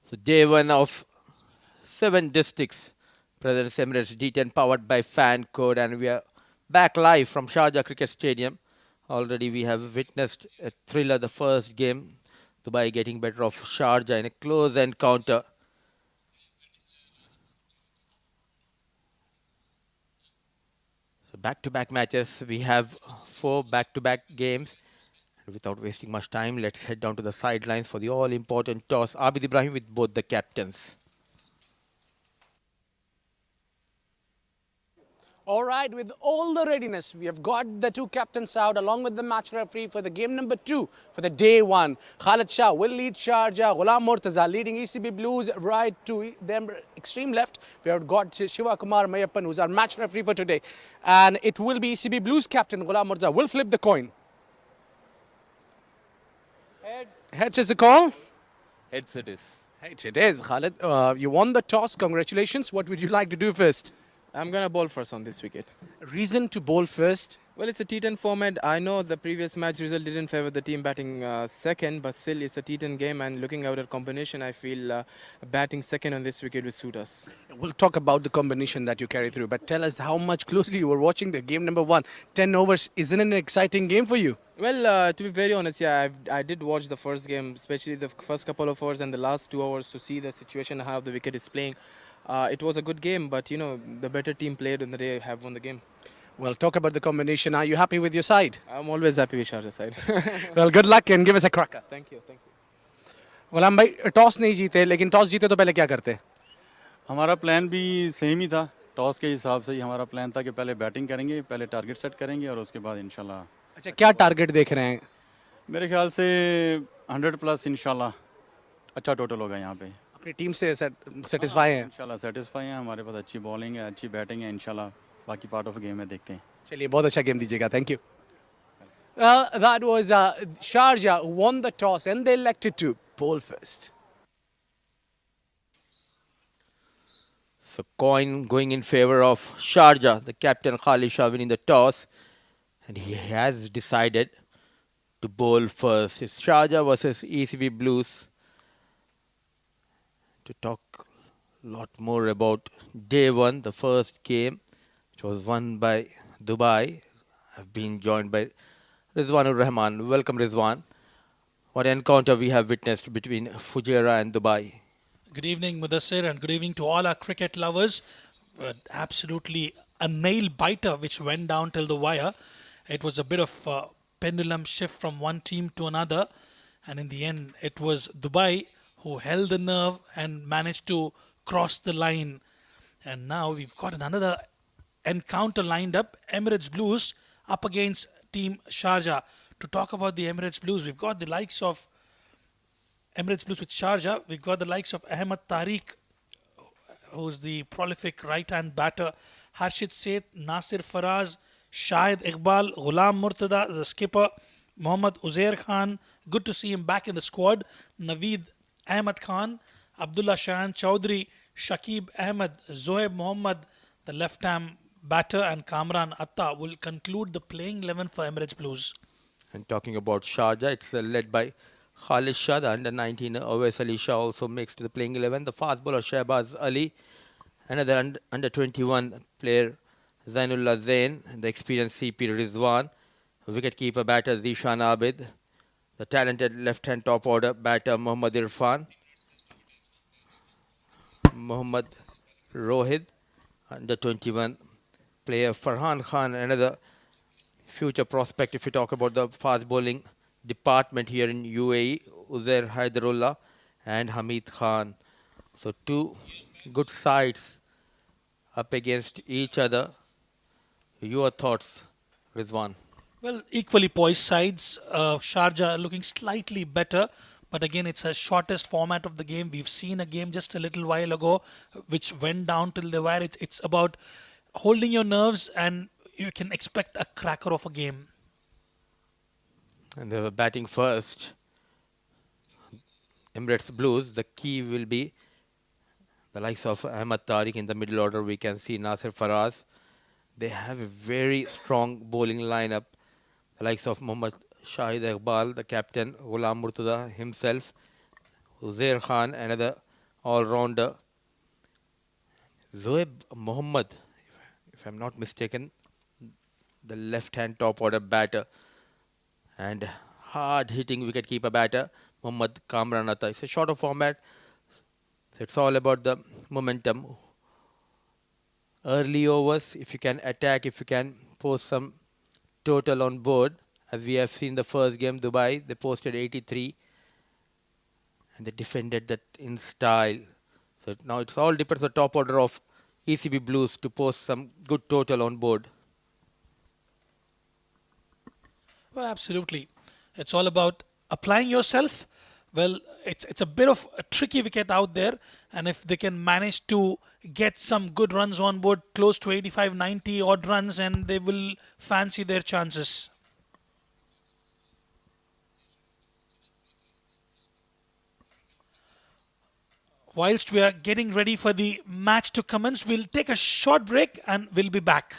So day one of 7 districts presents Emirates D10 powered by Fan Code, and we are back live from Sharjah Cricket Stadium. Already we have witnessed a thriller, the first game, Dubai getting better of Sharjah in a close encounter. So back-to-back matches, we have 4 back-to-back games. And without wasting much time, let's head down to the sidelines for the all-important toss. Abid Ibrahim with both the captains. All right, with all the readiness, we have got the two captains out along with the match referee for the game number 2 for the day 1. Khalid Shah will lead Sharjah, Ghulam Murtaza leading ECB Blues right to them extreme left. We have got Shiva Kumar Mayappan, who's our match referee for today. And it will be ECB Blues captain Ghulam Murtaza will flip the coin. Heads is the call. Heads it is. Heads it is, Khalid. You won the toss. Congratulations. What would you like to do first? I'm going to bowl first on this wicket. Reason to bowl first? Well, it's a T10 format. I know the previous match result didn't favor the team batting second, but still it's a T10 game, and looking out at combination, I feel batting second on this wicket will suit us. We'll talk about the combination that you carry through, but tell us how much closely you were watching the game number 1. 10 overs, isn't it an exciting game for you? Well, to be very honest, yeah, I did watch the first game, especially the first couple of hours and the last 2 hours to see the situation, how the wicket is playing. It was a good game, but, you know, the better team played and they have won the game. Well, talk about the combination. Are you happy with your side? I'm always happy with Sharjah side. Well, good luck and give us a cracker. Thank you, thank you. गुलाम भाई toss नहीं जीते लेकिन toss जीते तो पहले क्या करते? हमारा प्लान भी सेम ही था। टॉस के हिसाब से ही हमारा प्लान था कि पहले बैटिंग करेंगे, पहले टारगेट सेट करेंगे और उसके बाद इंशाल्लाह। अच्छा, क्या टारगेट देख रहे हैं? मेरे ख्याल से 100 प्लस इंशाल्लाह अच्छा टोटल होगा यहाँ पे। अपनी टीम से सेटिस्फाई हैं? इंशाल्लाह सेटिस्फाई हैं। हमारे पास अच्छी बॉलिंग है, अच्छी बैटिंग है। इंशाल्लाह बाकी पार्ट ऑफ गेम में देखते हैं। चलिए, बहुत अच्छा गेम दीजिएगा। Thank you. That was Sharjah who won the toss and they elected to bowl first. So coin going in favor of Sharjah, the captain Khalid Shah winning the toss, and he has decided to bowl first. It's Sharjah versus ECB Blues. To talk a lot more about day 1, the first game, which was won by Dubai. I've been joined by Rizwanur Rahman. Welcome, Rizwan. What encounter we have witnessed between Fujairah and Dubai. Good evening, Mudassir, and good evening to all our cricket lovers. Absolutely a nail biter which went down till the wire. It was a bit of a pendulum shift from one team to another, and in the end, it was Dubai who held the nerve and managed to cross the line. And now we've got another encounter lined up. Emirates Blues up against Team Sharjah. To talk about the Emirates Blues, we've got the likes of Emirates Blues with Sharjah. We've got the likes of Ahmed Tariq, who's the prolific right-hand batter, Harshid Seth, Nasir Faraz, Shahid Iqbal, Ghulam Murtada, the skipper, Mohammad Uzair Khan. Good to see him back in the squad. Naveed Ahmed Khan, Abdullah Shahan Chowdhury, Shakib Ahmed, Zoeb Mohammad, the left-hand batter, and Kamran Atta will conclude the playing 11 for Emirates Blues. And talking about Sharjah, it's led by Khalid Shah, the under-19 Awais Ali Shah also makes to the playing 11. The fast bowler Shahbaz Ali, another under-21 player Zainullah Zain, the experienced CP Rizwan, wicket-keeper batter Zishan Abid, the talented left-hand top order batter Muhammad Irfan, Muhammad Rohid, under-21 player Farhan Khan, another future prospect if you talk about the fast bowling department here in UAE, Uzair Haidarullah and Hamid Khan. So 2 good sides up against each other. Your thoughts, Rizwan? Well, equally poised sides. Sharjah looking slightly better, but again, it's a shortest format of the game. We've seen a game just a little while ago which went down till the wire. It's about holding your nerves, and you can expect a cracker of a game. And they were batting first. Emirates Blues, the key will be the likes of Ahmed Tariq in the middle order. We can see Nasir Faraz. They have a very strong bowling lineup. The likes of Mohammad Shahid Iqbal, the captain, Ghulam Murtada himself, Uzair Khan, another all-rounder. Zoeb Mohammed, if I'm not mistaken, the left-hand top-order batter and hard-hitting wicket-keeper batter, Mohammad Kamranata. It's a shorter format. So it's all about the momentum. Early overs, if you can attack, if you can post some total on board, as we have seen the first game, Dubai, they posted 83 and they defended that in style. So now it's all depends on the top order of ECB Blues to post some good total on board. Well, absolutely. It's all about applying yourself. Well, it's a bit of a tricky wicket out there, and if they can manage to get some good runs on board, close to 85, 90 odd runs, and they will fancy their chances. Whilst we are getting ready for the match to commence, we'll take a short break and we'll be back.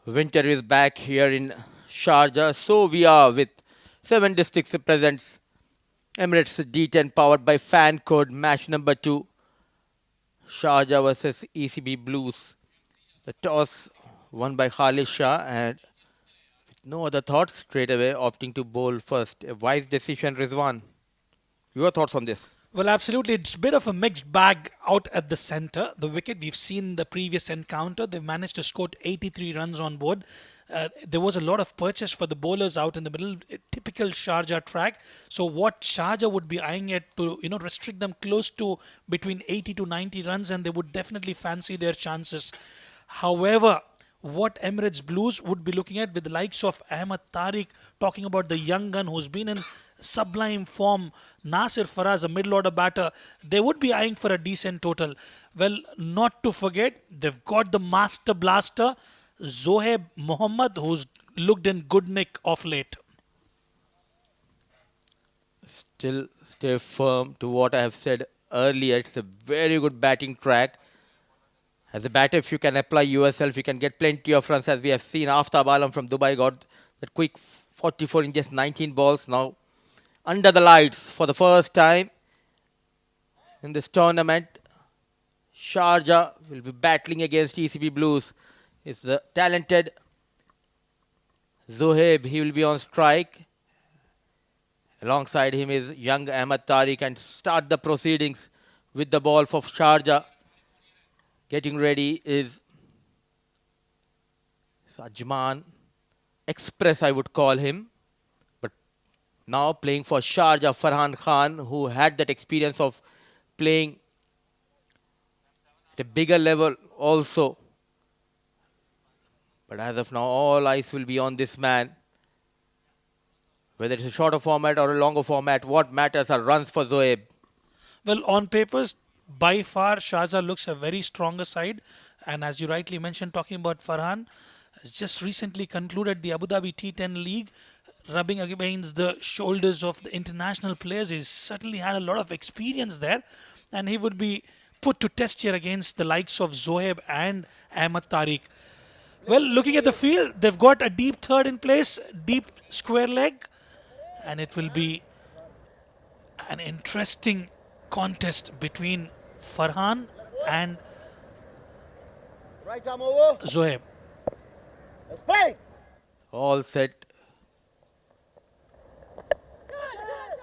Winter is back here in Sharjah. So we are with 7 districts presents Emirates D10 powered by fan code match number 2. Sharjah versus ECB Blues. The toss won by Khalid Shah and no other thoughts straight away opting to bowl first. A wise decision, Rizwan. Your thoughts on this? Well, absolutely. It's a bit of a mixed bag out at the center. The wicket we've seen the previous encounter, they've managed to score 83 runs on board. There was a lot of purchase for the bowlers out in the middle, a typical Sharjah track. So what Sharjah would be eyeing at to restrict them close to between 80 to 90 runs, and they would definitely fancy their chances. However, what Emirates Blues would be looking at with the likes of Ahmad Tariq, talking about the young gun who's been in sublime form, Nasir Faraz, a middle order batter, they would be eyeing for a decent total. Well, not to forget, they've got the master blaster, Zohaib Mohammad, who's looked in good nick of late. Still stay firm to what I have said earlier. It's a very good batting track. As a batter, if you can apply yourself, you can get plenty of runs, as we have seen. Aftab Alam from Dubai got that quick 44 in just 19 balls. Now, under the lights for the first time in this tournament, Sharjah will be battling against ECB Blues. It's the talented Zohaib. He will be on strike. Alongside him is young Ahmad Tariq, and start the proceedings with the ball for Sharjah. Getting ready is Sajman Express, I would call him. But now playing for Sharjah, Farhan Khan, who had that experience of playing at a bigger level also. But as of now, all eyes will be on this man. Whether it's a shorter format or a longer format, what matters are runs for Zoeb. Well, on papers, by far, Sharjah looks a very stronger side. And as you rightly mentioned, talking about Farhan, has just recently concluded the Abu Dhabi T10 League, rubbing against the shoulders of the international players. He's certainly had a lot of experience there, and he would be put to test here against the likes of Zohaib and Ahmad Tariq. Well, looking at the field, they've got a deep third in place, deep square leg, and it will be an interesting contest between Farhan and Zohaib. All set.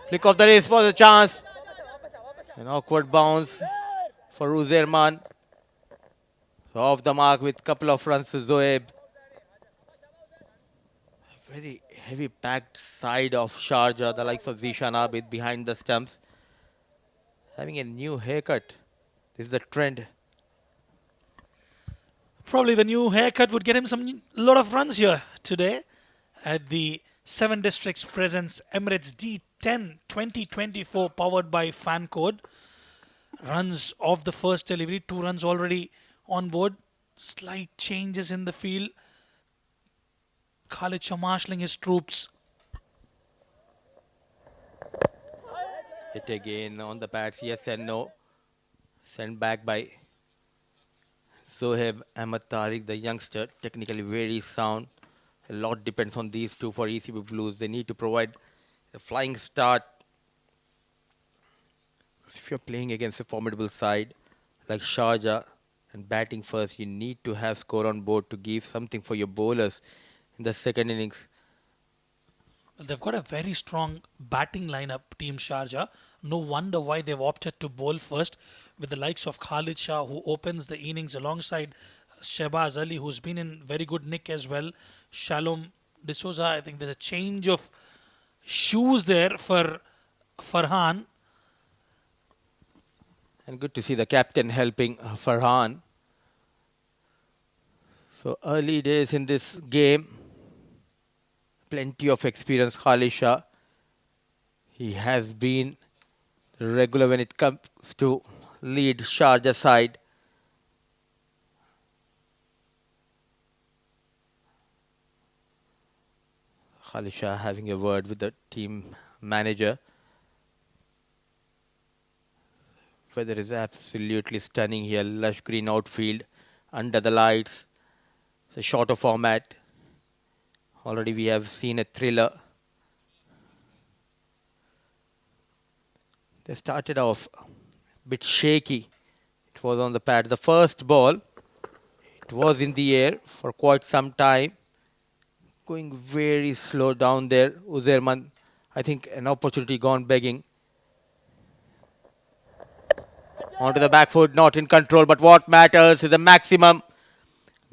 Flick of the wrist for the chance. An awkward bounce for Uzerman. So off the mark with couple of runs to Zoeb. Very heavy packed side of Sharjah, the likes of Zishan Abid behind the stumps. Having a new haircut. This is the trend. Probably the new haircut would get him some lot of runs here today at the 7 Districts Presents Emirates D10 2024 powered by Fan Code. Runs of the first delivery, 2 runs already on board. Slight changes in the field. Khalid Shah marshalling his troops. Hit again on the pads, yes and no. Sent back by Zohaib Ahmad Tariq, the youngster, technically very sound. A lot depends on these two for ECB Blues. They need to provide a flying start. If you're playing against a formidable side like Sharjah and batting first, you need to have score on board to give something for your bowlers in the second innings. Well, they've got a very strong batting lineup, Team Sharjah. No wonder why they've opted to bowl first with the likes of Khalid Shah, who opens the innings alongside Shehbaz Ali, who's been in very good nick as well. Shalom D'Souza, I think there's a change of shoes there for Farhan. And good to see the captain helping Farhan. So early days in this game. Plenty of experience, Khalid Shah. He has been regular when it comes to lead Sharjah side. Khalid Shah having a word with the team manager. Weather is absolutely stunning here. Lush green outfield under the lights. It's a shorter format. Already we have seen a thriller. They started off a bit shaky. It was on the pad. The first ball, it was in the air for quite some time. Going very slow down there. Uzerman, I think an opportunity gone begging. Onto the back foot, not in control, but what matters is the maximum.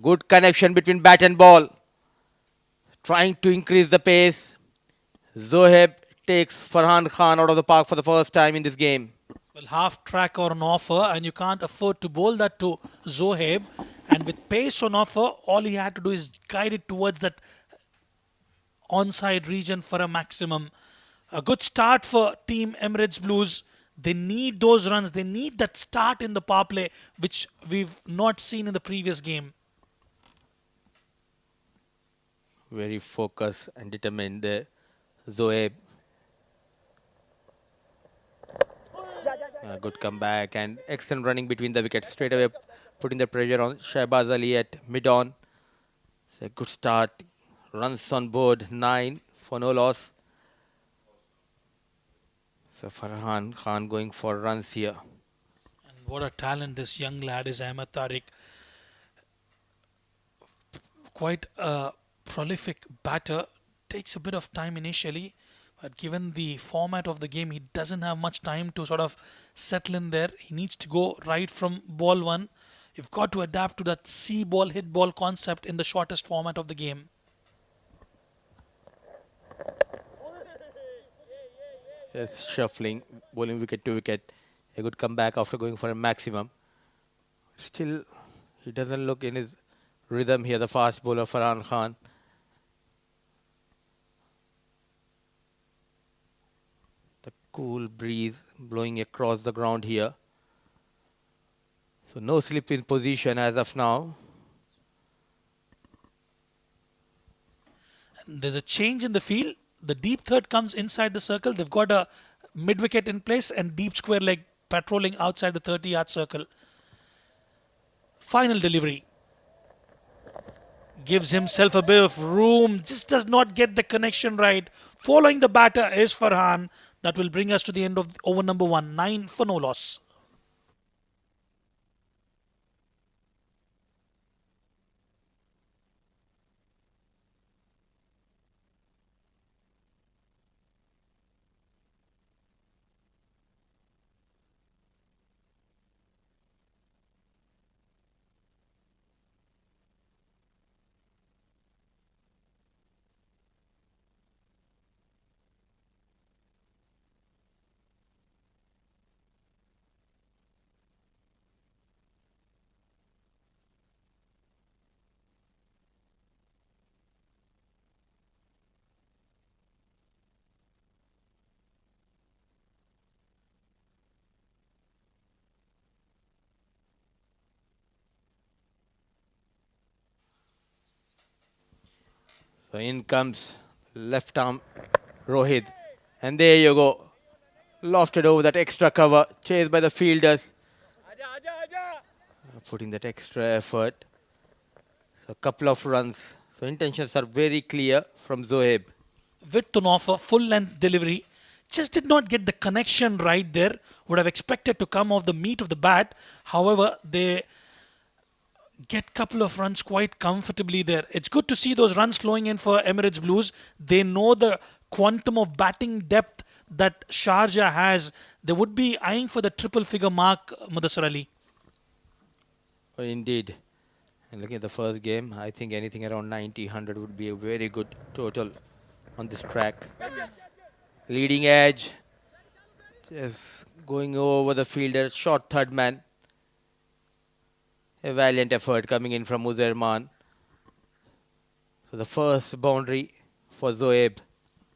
Good connection between bat and ball. Trying to increase the pace. Zohaib takes Farhan Khan out of the park for the first time in this game. Well, half track or an offer, and you can't afford to bowl that to Zohaib. And with pace on offer, all he had to do is guide it towards that onside region for a maximum. A good start for Team Emirates Blues. They need those runs. They need that start in the power play, which we've not seen in the previous game. Very focused and determined there. Zohaib. Good comeback and excellent running between the wickets. Straight away putting the pressure on Shahbaz Ali at mid-on. It's a good start. Runs on board, 9 for no loss. So Farhan Khan going for runs here. And what a talent this young lad is, Ahmed Tariq. Quite a prolific batter. Takes a bit of time initially, but given the format of the game, he doesn't have much time to sort of settle in there. He needs to go right from ball one. You've got to adapt to that see ball, hit ball concept in the shortest format of the game. Yes, shuffling, bowling wicket to wicket. A good comeback after going for a maximum. Still, he doesn't look in his rhythm here, the fast bowler Farhan Khan. The cool breeze blowing across the ground here. So no slip in position as of now. There's a change in the field. The deep third comes inside the circle. They've got a mid wicket in place and deep square leg patrolling outside the 30-yard circle. Final delivery. Gives himself a bit of room. Just does not get the connection right. Following the batter is Farhan. That will bring us to the end of over number 1. 9 for no loss. So in comes left arm Rohit. And there you go. Lofted over that extra cover. Chased by the fielders. Putting that extra effort. So a couple of runs. So intentions are very clear from Zohaib. Width on offer, full length delivery. Just did not get the connection right there. Would have expected to come off the meat of the bat. However, they get couple of runs quite comfortably there. It's good to see those runs flowing in for Emirates Blues. They know the quantum of batting depth that Sharjah has. They would be eyeing for the triple figure mark, Mudassar Ali. Oh, indeed. And looking at the first game, I think anything around 90, 100 would be a very good total on this track. Leading edge. Just going over the fielder. Short third man. A valiant effort coming in from Uzerman. So the first boundary for Zohaib.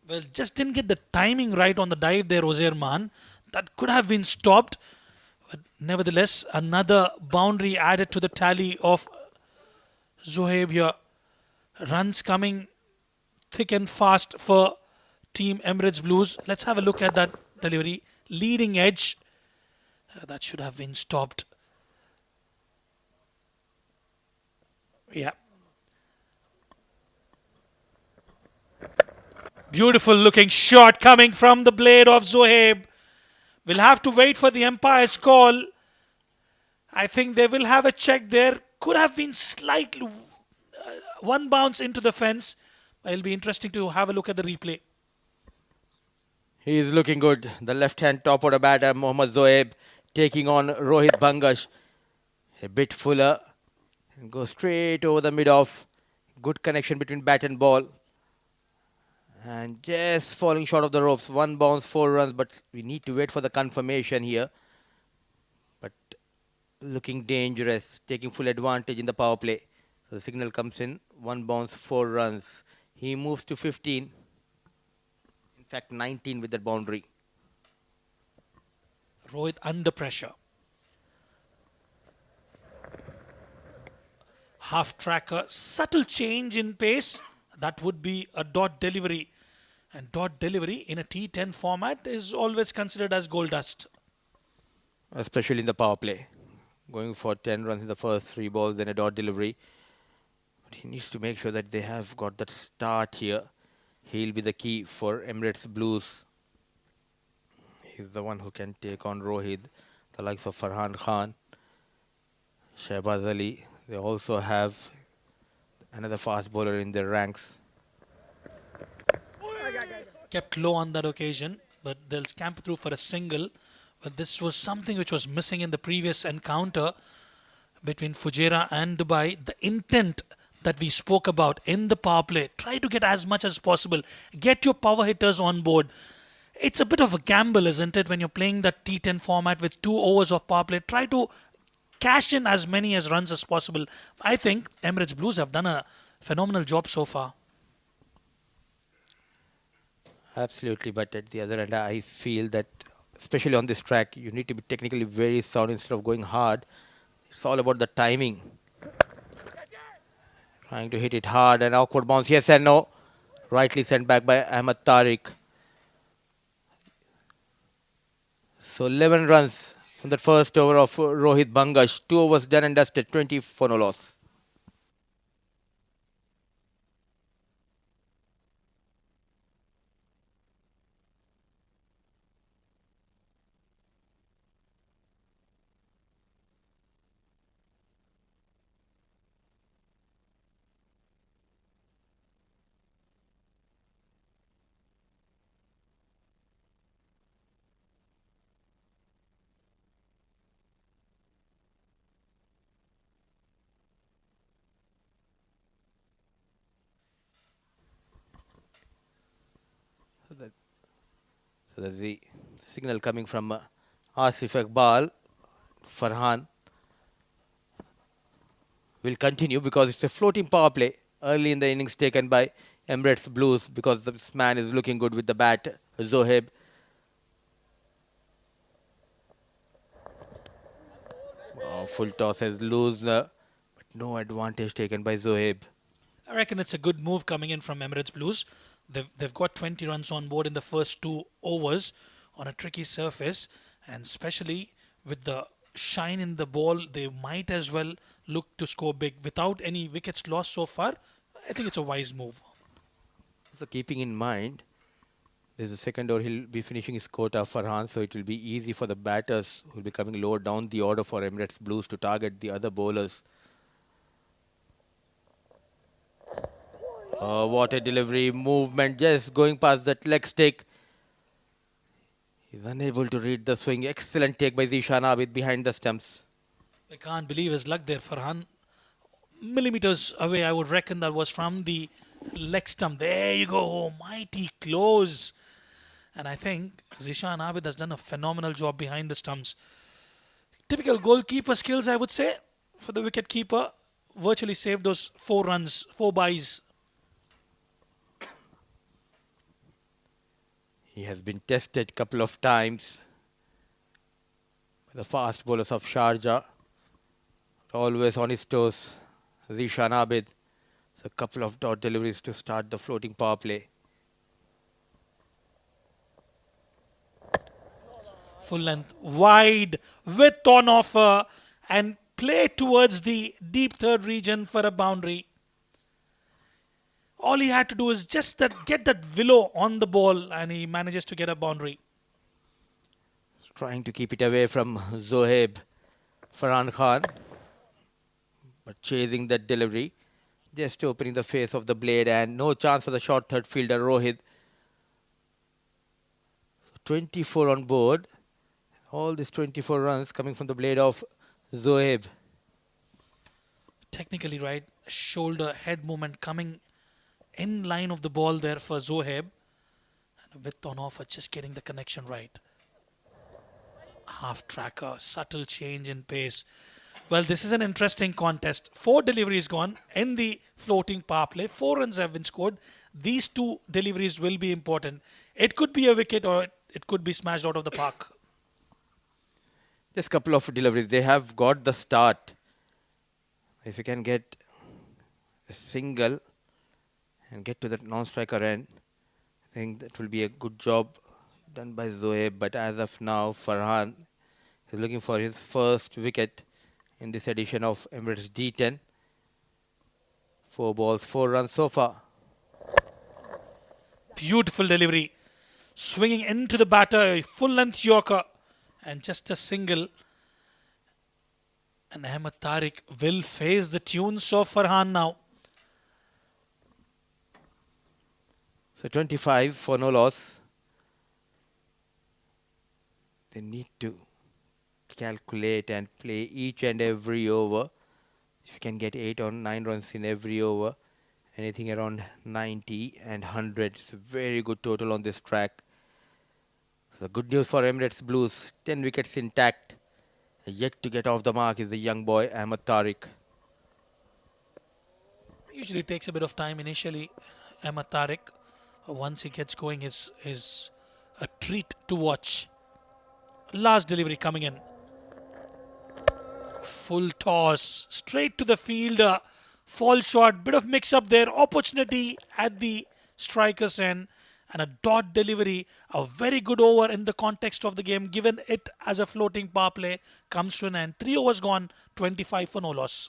Well, just didn't get the timing right on the dive there, Uzerman. That could have been stopped. But nevertheless, another boundary added to the tally of Zohaib here. Runs coming thick and fast for Team Emirates Blues. Let's have a look at that delivery. Leading edge. That should have been stopped. Yeah. Beautiful looking shot coming from the blade of Zohaib. We'll have to wait for the umpire's call. I think they will have a check there. Could have been slightly one bounce into the fence. It'll be interesting to have a look at the replay. He is looking good. The left-hand top order batter, Mohammad Zoeb, taking on Rohit Bangash. A bit fuller. And go straight over the mid-off. Good connection between bat and ball. And just falling short of the ropes. One bounce, 4 runs. But we need to wait for the confirmation here. But looking dangerous. Taking full advantage in the power play. So the signal comes in. 1 bounce, 4 runs. He moves to 15. In fact, 19 with that boundary. Rohit under pressure. Half tracker, subtle change in pace. That would be a dot delivery. And dot delivery in a T10 format is always considered as gold dust. Especially in the power play. Going for 10 runs in the first 3 balls, then a dot delivery. But he needs to make sure that they have got that start here. He'll be the key for Emirates Blues. He's the one who can take on Rohit, the likes of Farhan Khan, Shahbaz Ali. They also have another fast bowler in their ranks. Kept low on that occasion, but they'll scamper through for a single. But this was something which was missing in the previous encounter between Fujairah and Dubai. The intent that we spoke about in the power play. Try to get as much as possible. Get your power hitters on board. It's a bit of a gamble, isn't it, when you're playing that T10 format with 2 overs of power play. Try to cash in as many as runs as possible. I think Emirates Blues have done a phenomenal job so far. Absolutely, but at the other end, I feel that, especially on this track, you need to be technically very sound instead of going hard. It's all about the timing. Trying to hit it hard, and awkward bounce, yes and no. Rightly sent back by Ahmad Tariq. So 11 runs from that first over of Rohit Bangash. 2 overs done and dusted, 20 for no loss. So that's the signal coming from Asif Iqbal. Farhan will continue because it's a floating power play early in the innings taken by Emirates Blues because this man is looking good with the bat, Zohaib. Full toss as loose, but no advantage taken by Zohaib. I reckon it's a good move coming in from Emirates Blues. They've got 20 runs on board in the first 2 overs on a tricky surface, and especially with the shine in the ball, they might as well look to score big without any wickets lost so far. I think it's a wise move. So keeping in mind, there's a second over, he'll be finishing his quota, Farhan, so it will be easy for the batters who will be coming lower down the order for Emirates Blues to target the other bowlers. Oh, what a delivery, movement, just going past that leg stick. He's unable to read the swing. Excellent take by Zishan Abid behind the stumps. I can't believe his luck there. Farhan, millimeters away, I would reckon that was from the leg stump. There you go, mighty close. And I think Zishan Abid has done a phenomenal job behind the stumps. Typical goalkeeper skills, I would say, for the wicket keeper. Virtually saved those 4 runs, 4 byes. He has been tested a couple of times by the fast bowlers of Sharjah. Always on his toes, Zishan Abid. So a couple of dot deliveries to start the floating power play. Full length, wide, width on offer, and play towards the deep third region for a boundary. All he had to do is just get that willow on the ball, and he manages to get a boundary. Trying to keep it away from Zohaib Farhan Khan, but chasing that delivery. Just opening the face of the blade, and no chance for the short third fielder Rohit. 24 on board. All these 24 runs coming from the blade of Zohaib. Technically right, shoulder head movement coming in line of the ball there for Zohaib, and a width on offer, just getting the connection right. Half tracker, subtle change in pace. Well, this is an interesting contest. 4 deliveries gone in the floating power play. 4 runs have been scored. These 2 deliveries will be important. It could be a wicket or it could be smashed out of the park. Just a couple of deliveries. They have got the start. If you can get a single and get to that non-striker end, I think that will be a good job done by Zohaib. But as of now, Farhan is looking for his first wicket in this edition of Emirates D10. 4 balls, 4 runs so far. Beautiful delivery. Swinging into the batter, full length Yorker, and just a single. And Ahmed Tariq will face the tunes of Farhan now. So 25 for no loss. They need to calculate and play each and every over. If you can get 8 or 9 runs in every over, anything around 90 and 100, it's a very good total on this track. So good news for Emirates Blues, 10 wickets intact. Yet to get off the mark is the young boy Ahmed Tariq. Usually takes a bit of time initially. Ahmed Tariq, once he gets going, is a treat to watch. Last delivery coming in. Full toss, straight to the fielder. Fall short, bit of mix up there. Opportunity at the striker's end. And a dot delivery, a very good over in the context of the game, given it as a floating power play, comes to an end. 3 overs gone, 25 for no loss.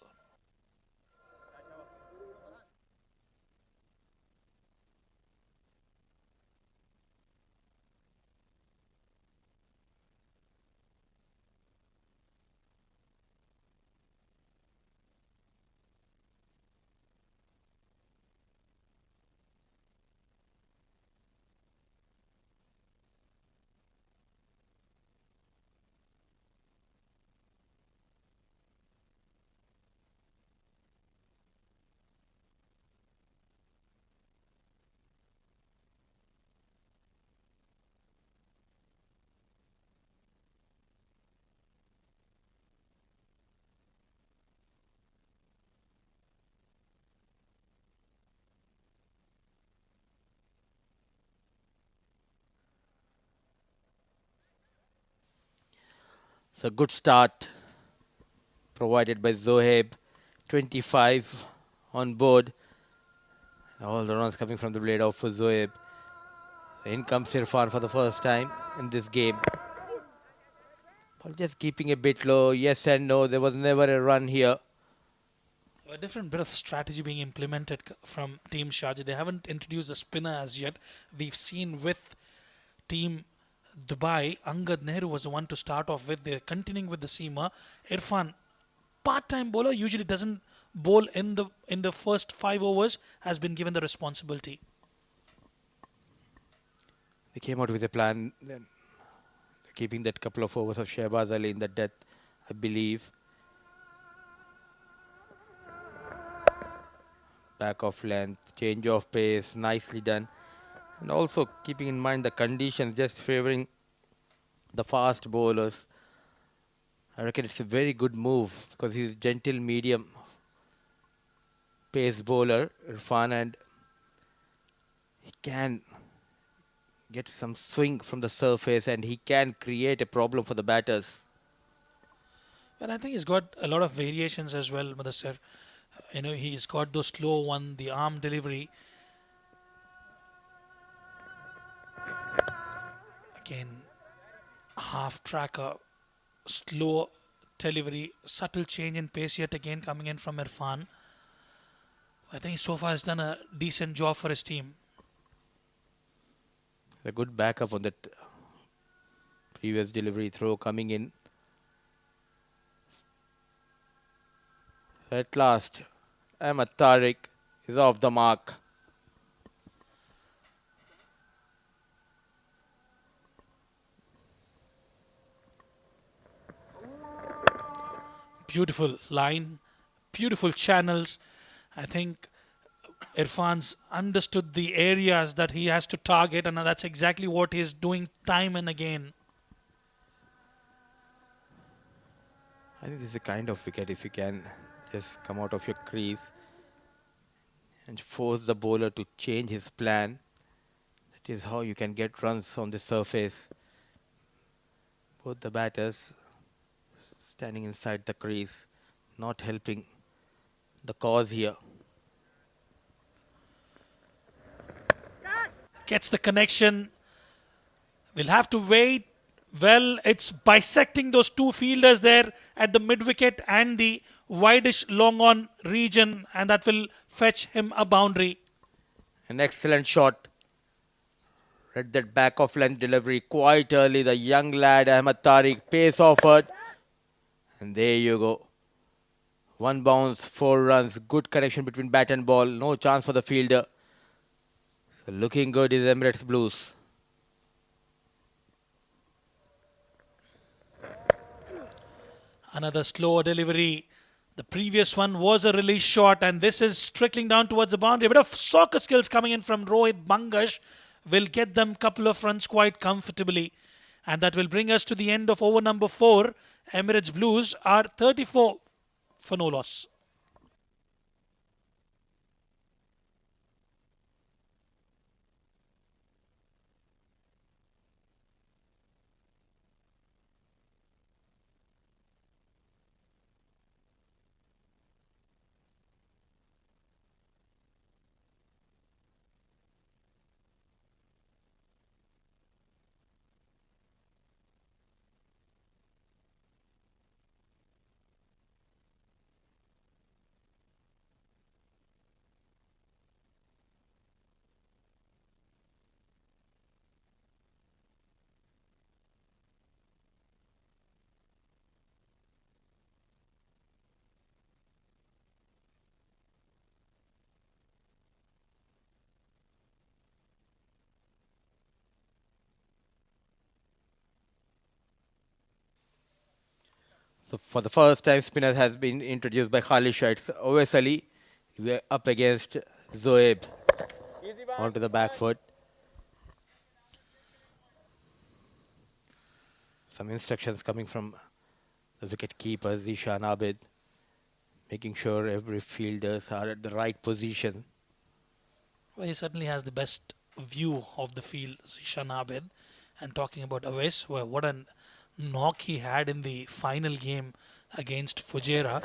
So good start provided by Zohaib. 25 on board. All the runs coming from the blade of Zohaib. In comes Irfan for the first time in this game. But just keeping a bit low. Yes and no. There was never a run here. A different bit of strategy being implemented from Team Sharjah. They haven't introduced a spinner as yet. We've seen with Team Dubai, Angad Nehru was the one to start off with. They're continuing with the seamer. Irfan, part-time bowler, usually doesn't bowl in the first 5 overs, has been given the responsibility. They came out with a plan, then keeping that couple of overs of Shehbaz Ali in the death, I believe. Back of length, change of pace, nicely done. And also keeping in mind the conditions, just favouring the fast bowlers. I reckon it's a very good move because he's gentle medium pace bowler, Irfan, and he can get some swing from the surface and he can create a problem for the batters. And I think he's got a lot of variations as well, Mudassir. He's got those slow one, the arm delivery. Again, half tracker, slow delivery, subtle change in pace yet again coming in from Irfan. I think so far has done a decent job for his team. A good backup on that previous delivery throw coming in. At last, Ahmed Tariq is off the mark. Beautiful line, beautiful channels. I think Irfan's understood the areas that he has to target, and that's exactly what he's doing time and again. I think this is a kind of wicket if you can just come out of your crease and force the bowler to change his plan. That is how you can get runs on the surface. Both the batters standing inside the crease, not helping the cause here. Gets the connection. We'll have to wait. Well, it's bisecting those two fielders there at the mid-wicket and the wideish long-on region, and that will fetch him a boundary. An excellent shot. Read that back of length delivery quite early. The young lad Ahmed Tariq, pace offered. And there you go. One bounce, 4 runs. Good connection between bat and ball. No chance for the fielder. So looking good is Emirates Blues. Another slower delivery. The previous one was a release shot, and this is trickling down towards the boundary. A bit of soccer skills coming in from Rohit Bangash will get them a couple of runs quite comfortably. And that will bring us to the end of over number 4. Emirates Blues are 34 for no loss. So for the first time, spinner has been introduced by Khalid Shah. It's Owais Ali. We're up against Zoeb. Onto the back foot. Some instructions coming from the wicket keeper, Zishan Abid, making sure every fielders are at the right position. Well, he certainly has the best view of the field, Zishan Abid. And talking about Awais, well, what a knock he had in the final game against Fujairah.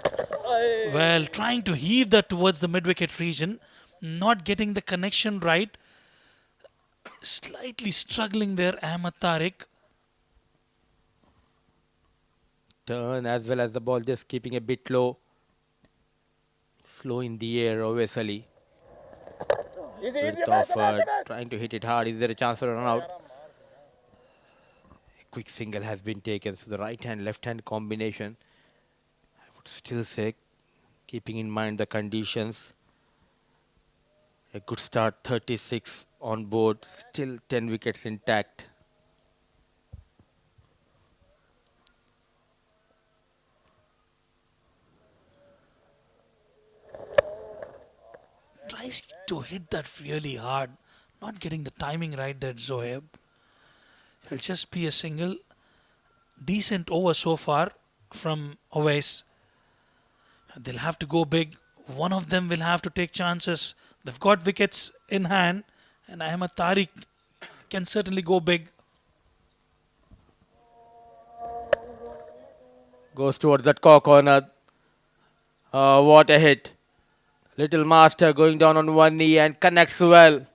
Well, trying to heave that towards the mid-wicket region, not getting the connection right. Slightly struggling there, Ahmed Tariq. Turn as well as the ball just keeping a bit low. Slow in the air, Owais Ali. With offer, trying to hit it hard. Is there a chance for a run out? A quick single has been taken. So the right hand, left hand combination. I would still say, keeping in mind the conditions. A good start, 36 on board. Still 10 wickets intact. Tries to hit that really hard. Not getting the timing right there, Zoeb. It'll just be a single. Decent over so far from Owais. They'll have to go big. One of them will have to take chances. They've got wickets in hand, and Ahmed Tariq can certainly go big. Goes towards that corner. What a hit. Little Master going down on one knee and connects well.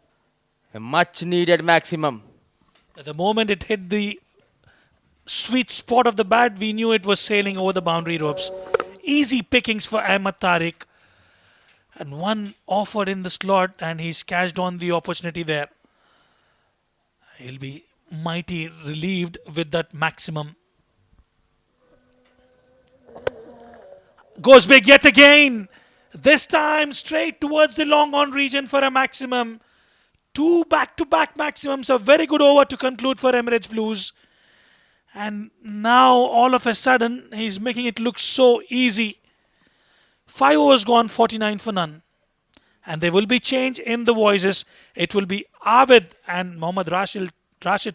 A much needed maximum. At the moment it hit the sweet spot of the bat, we knew it was sailing over the boundary ropes. Easy pickings for Ahmed Tariq. And one offered in the slot, and he's cashed on the opportunity there. He'll be mighty relieved with that maximum. Goes big yet again. This time straight towards the long on region for a maximum. Two back-to-back maximums. A very good over to conclude for Emirates Blues. And now all of a sudden he's making it look so easy. 5 overs gone, 49 for none. And there will be change in the voices. It will be Abid and Mohammad Rashid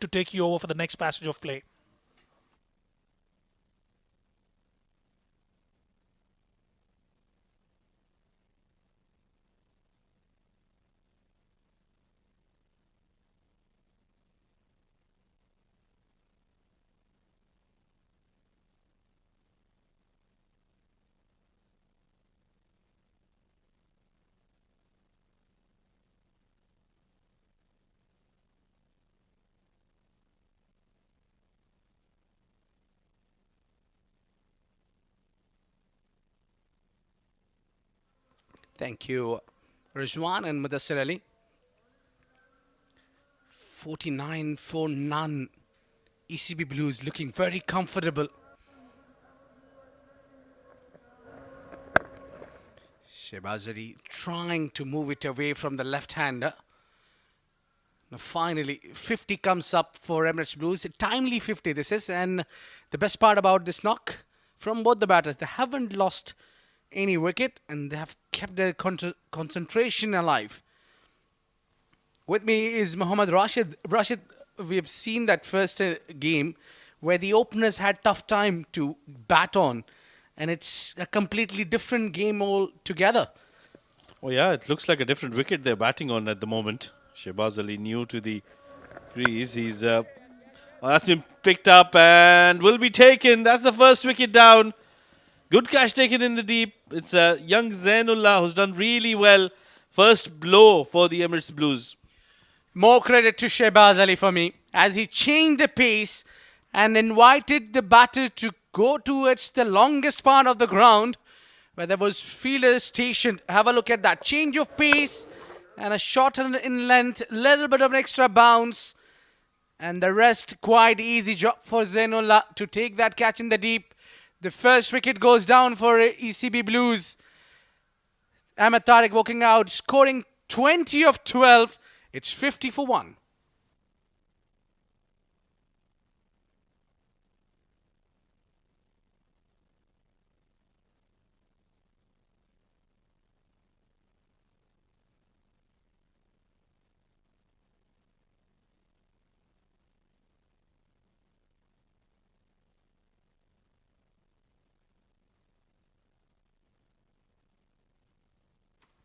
to take you over for the next passage of play. Thank you, Rizwan and Mudassir Ali. 49 for none. ECB Blues looking very comfortable. Shehbaz Ali trying to move it away from the left-hander. Now finally, 50 comes up for Emirates Blues. A timely 50 this is. And the best part about this knock from both the batters, they haven't lost any wicket and they have kept their concentration alive. With me is Mohammad Rashid. Rashid, we have seen that first game where the openers had tough time to bat on. And it's a completely different game altogether. Oh yeah, it looks like a different wicket they're batting on at the moment. Shehbaz Ali new to the crease. He's that's been picked up and will be taken. That's the first wicket down. Good catch taken in the deep. It's young Zainullah who's done really well. First blow for the Emirates Blues. More credit to Shehbaz Ali for me as he changed the pace and invited the batter to go towards the longest part of the ground where there was fielders stationed. Have a look at that. Change of pace and a shot in length, little bit of an extra bounce. And the rest quite easy job for Zainullah to take that catch in the deep. The first wicket goes down for ECB Blues. Ahmed Tariq walking out, scoring 20 of 12. It's 50 for 1.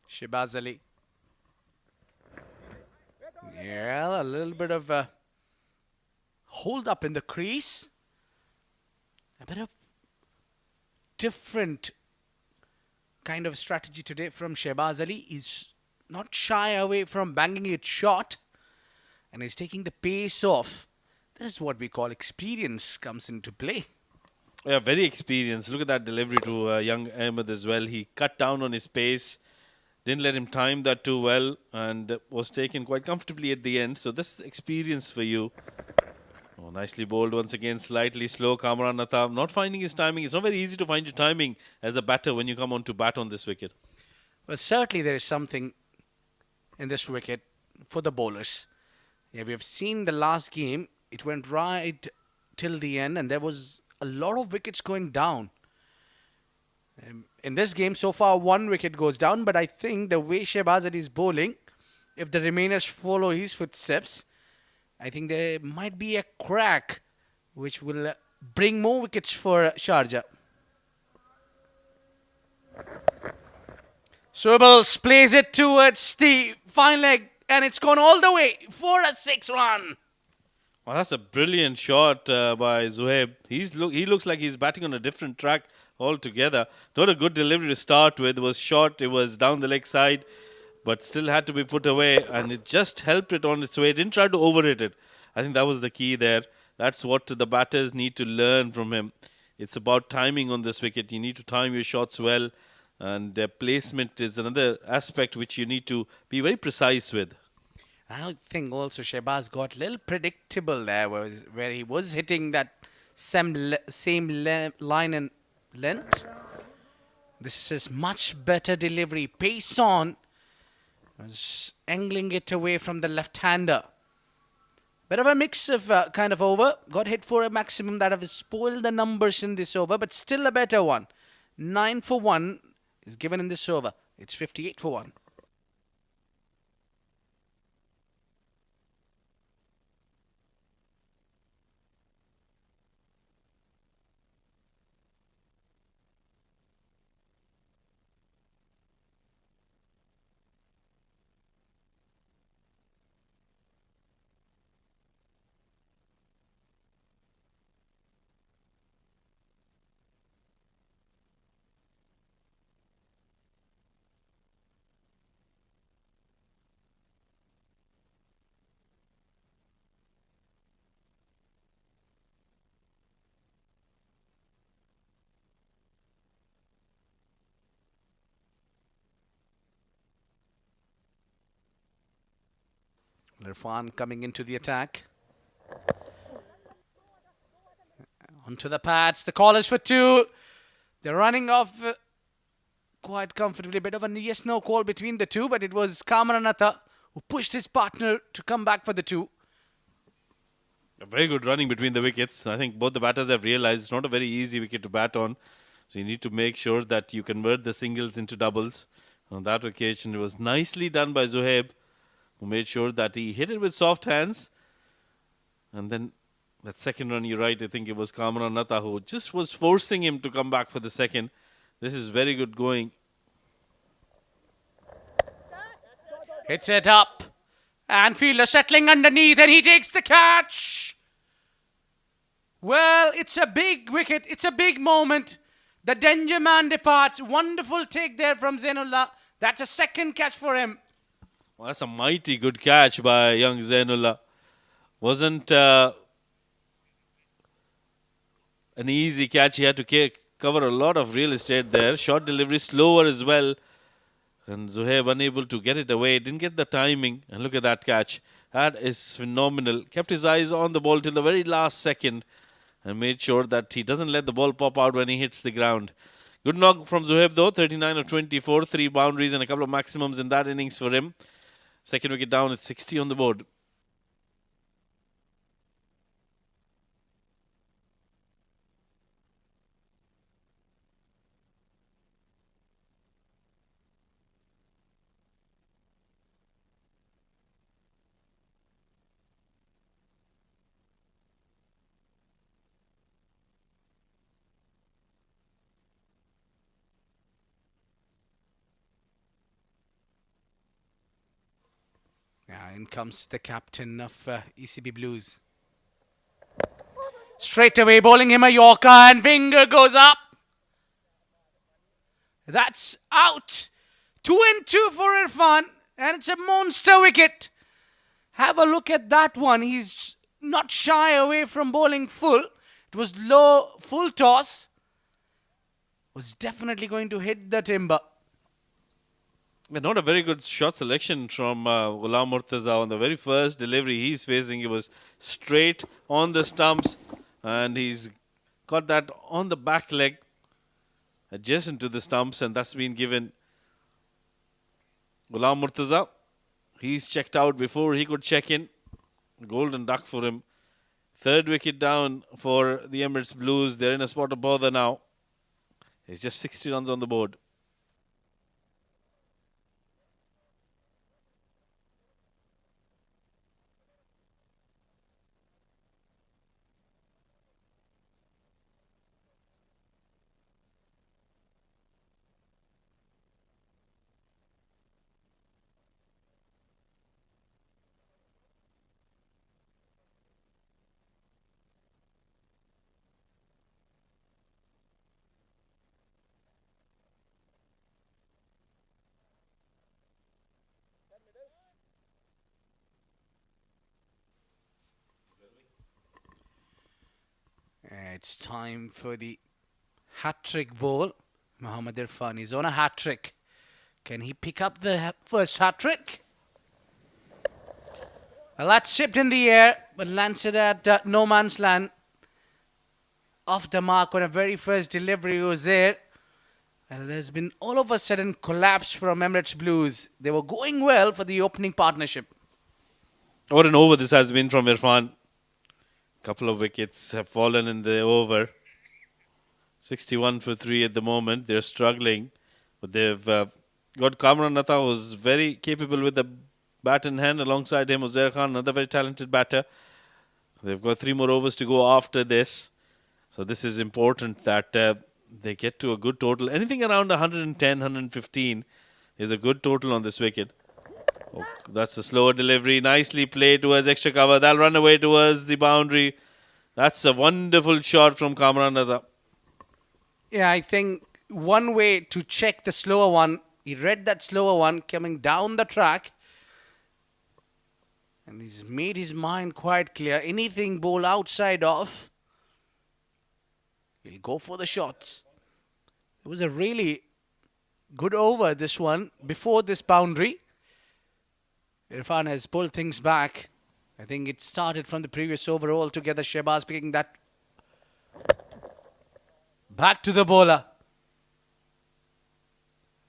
Shehbaz Ali. Yeah, a little bit of a hold up in the crease. A bit of different kind of strategy today from Shehbaz Ali. He's not shy away from banging it short. And he's taking the pace off. This is what we call experience comes into play. Yeah, very experienced. Look at that delivery to young Ahmed as well. He cut down on his pace. Didn't let him time that too well and was taken quite comfortably at the end. So this is experience for you. Oh, nicely bowled once again. Slightly slow. Kamran Atam not finding his timing. It's not very easy to find your timing as a batter when you come on to bat on this wicket. Well, certainly there is something in this wicket for the bowlers. Yeah, we have seen the last game. It went right till the end and there was a lot of wickets going down. In this game, so far, 1 wicket goes down. But I think the way Shehbaz Ali is bowling, if the remainers follow his footsteps, I think there might be a crack which will bring more wickets for Sharjah. Sobels plays it towards the fine leg and it's gone all the way for a 6 run. Well, that's a brilliant shot by Zuhaib. He looks like he's batting on a different track altogether. Not a good delivery to start with. It was short. It was down the leg side, but still had to be put away. And it just helped it on its way. It didn't try to overhit it. I think that was the key there. That's what the batters need to learn from him. It's about timing on this wicket. You need to time your shots well. And placement is another aspect which you need to be very precise with. I think also Shehbaz got a little predictable there, where he was hitting that same line and length. This is much better delivery. Pace on. Was angling it away from the left-hander. Bit of a mix of kind of over. Got hit for a maximum that have spoiled the numbers in this over, but still a better one. 9 for 1 is given in this over. It's 58 for 1. Irfan coming into the attack. Onto the pads. The call is for 2. They're running off quite comfortably. Bit of a yes-no call between the two, but it was Kamaranatha who pushed his partner to come back for the 2. A very good running between the wickets. I think both the batters have realized it's not a very easy wicket to bat on. So you need to make sure that you convert the singles into doubles. On that occasion, it was nicely done by Zohaib, who made sure that he hit it with soft hands. And then that second run, you're right, I think it was Kamran Natta who just was forcing him to come back for the second. This is very good going. Hits it up. And fielder settling underneath, and he takes the catch. Well, it's a big wicket. It's a big moment. The danger man departs. Wonderful take there from Zainullah. That's a second catch for him. Well, that's a mighty good catch by young Zainullah. Wasn't an easy catch. He had to cover a lot of real estate there. Short delivery, slower as well. And Zohaib unable to get it away. Didn't get the timing. And look at that catch. That is phenomenal. Kept his eyes on the ball till the very last second. And made sure that he doesn't let the ball pop out when he hits the ground. Good knock from Zohaib though. 39 of 24. 3 boundaries and a couple of maximums in that innings for him. Second wicket down. It's 60 on the board. In comes the captain of ECB Blues. Straight away bowling him a Yorker, and finger goes up. That's out. 2 and 2 for Irfan, and it's a monster wicket. Have a look at that one. He's not shy away from bowling full. It was low, full toss. Was definitely going to hit the timber. Not a very good shot selection from Ghulam Murtaza on the very first delivery he's facing. It was straight on the stumps, and he's got that on the back leg adjacent to the stumps, and that's been given Ghulam Murtaza. He's checked out before he could check in. Golden duck for him. Third wicket down for the Emirates Blues. They're in a spot of bother now. It's just 60 runs on the board. It's time for the hat-trick ball. Mohammad Irfan is on a hat-trick. Can he pick up the first hat-trick? Well, that's chipped in the air, but lands it at no man's land. Off the mark on a very first delivery was there. And there's been all of a sudden collapse from Emirates Blues. They were going well for the opening partnership. What an over this has been from Irfan. Couple of wickets have fallen in the over. 61 for 3 at the moment. They're struggling. But they've got Kamran Atta, who's very capable with the bat in hand. Alongside him, Uzair Khan, another very talented batter. They've got 3 more overs to go after this. So this is important that they get to a good total. Anything around 110, 115 is a good total on this wicket. Oh, that's a slower delivery. Nicely played towards extra cover. They'll run away towards the boundary. That's a wonderful shot from Kamran Atta. Yeah, I think one way to check the slower one, he read that slower one coming down the track. And he's made his mind quite clear. Anything ball outside off, he'll go for the shots. It was a really good over, this one, before this boundary. Irfan has pulled things back. I think it started from the previous over altogether. Shehbaz picking that back to the bowler.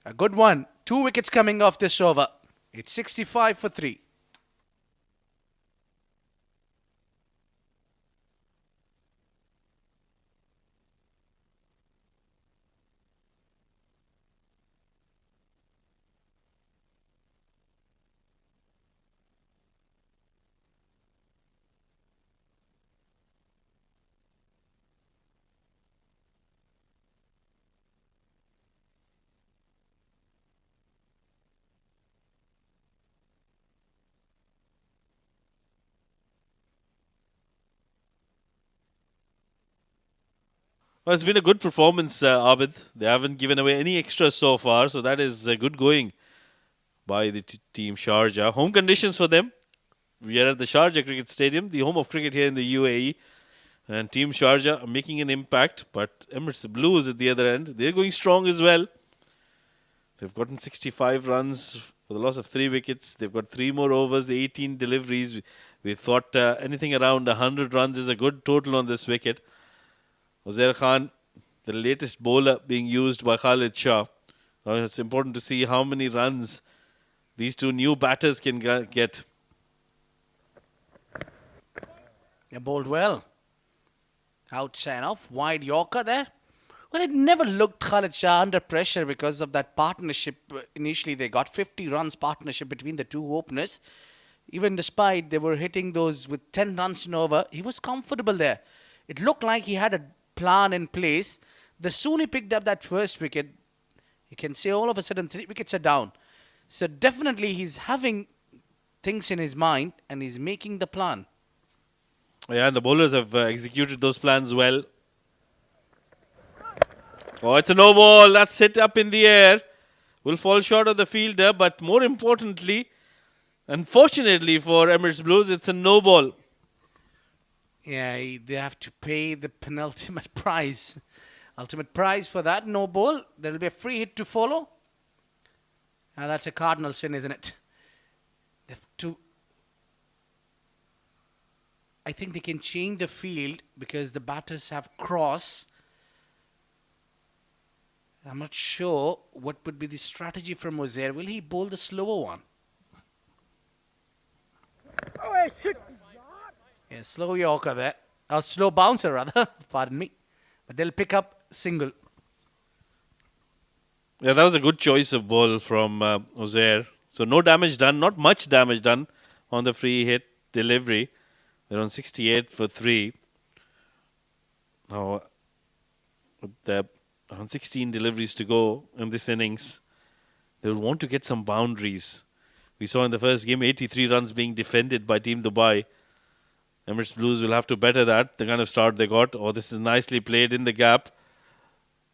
A good one. 2 wickets coming off this over. It's 65 for 3. Well, it's been a good performance, Abid. They haven't given away any extras so far, so that is good going by the team Sharjah. Home conditions for them. We are at the Sharjah Cricket Stadium, the home of cricket here in the UAE. And Team Sharjah are making an impact, but Emirates Blues at the other end, they're going strong as well. They've gotten 65 runs for the loss of 3 wickets. They've got 3 more overs, 18 deliveries. We thought anything around 100 runs is a good total on this wicket. Uzair Khan, the latest bowler being used by Khalid Shah. It's important to see how many runs these 2 new batters can get. They bowled well. Outside off, wide Yorker there. Well, it never looked Khalid Shah under pressure because of that partnership. Initially, they got 50 runs partnership between the 2 openers. Even despite they were hitting those with 10 runs and over, he was comfortable there. It looked like he had a plan in place. The soon he picked up that first wicket, you can say all of a sudden 3 wickets are down. So definitely he's having things in his mind and he's making the plan. Yeah, and the bowlers have executed those plans well. Oh, it's a no ball. That's hit up in the air. Will fall short of the fielder, but more importantly, unfortunately for Emirates Blues, it's a no ball. Yeah, they have to pay the penultimate prize. Ultimate prize for that, no ball. There will be a free hit to follow. Now that's a cardinal sin, isn't it? They have to. I think they can change the field because the batters have cross. I'm not sure what would be the strategy from Uzair. Will he bowl the slower one? Yeah, slow Yorker there. Or slow bouncer rather. Pardon me. But they'll pick up single. Yeah, that was a good choice of ball from Uzair. So no damage done, not much damage done on the free hit delivery. They're on 68 for 3. Now, they're on 16 deliveries to go in this innings. They will want to get some boundaries. We saw in the first game 83 runs being defended by Team Dubai. Emirates Blues will have to better that, the kind of start they got. Oh, this is nicely played in the gap.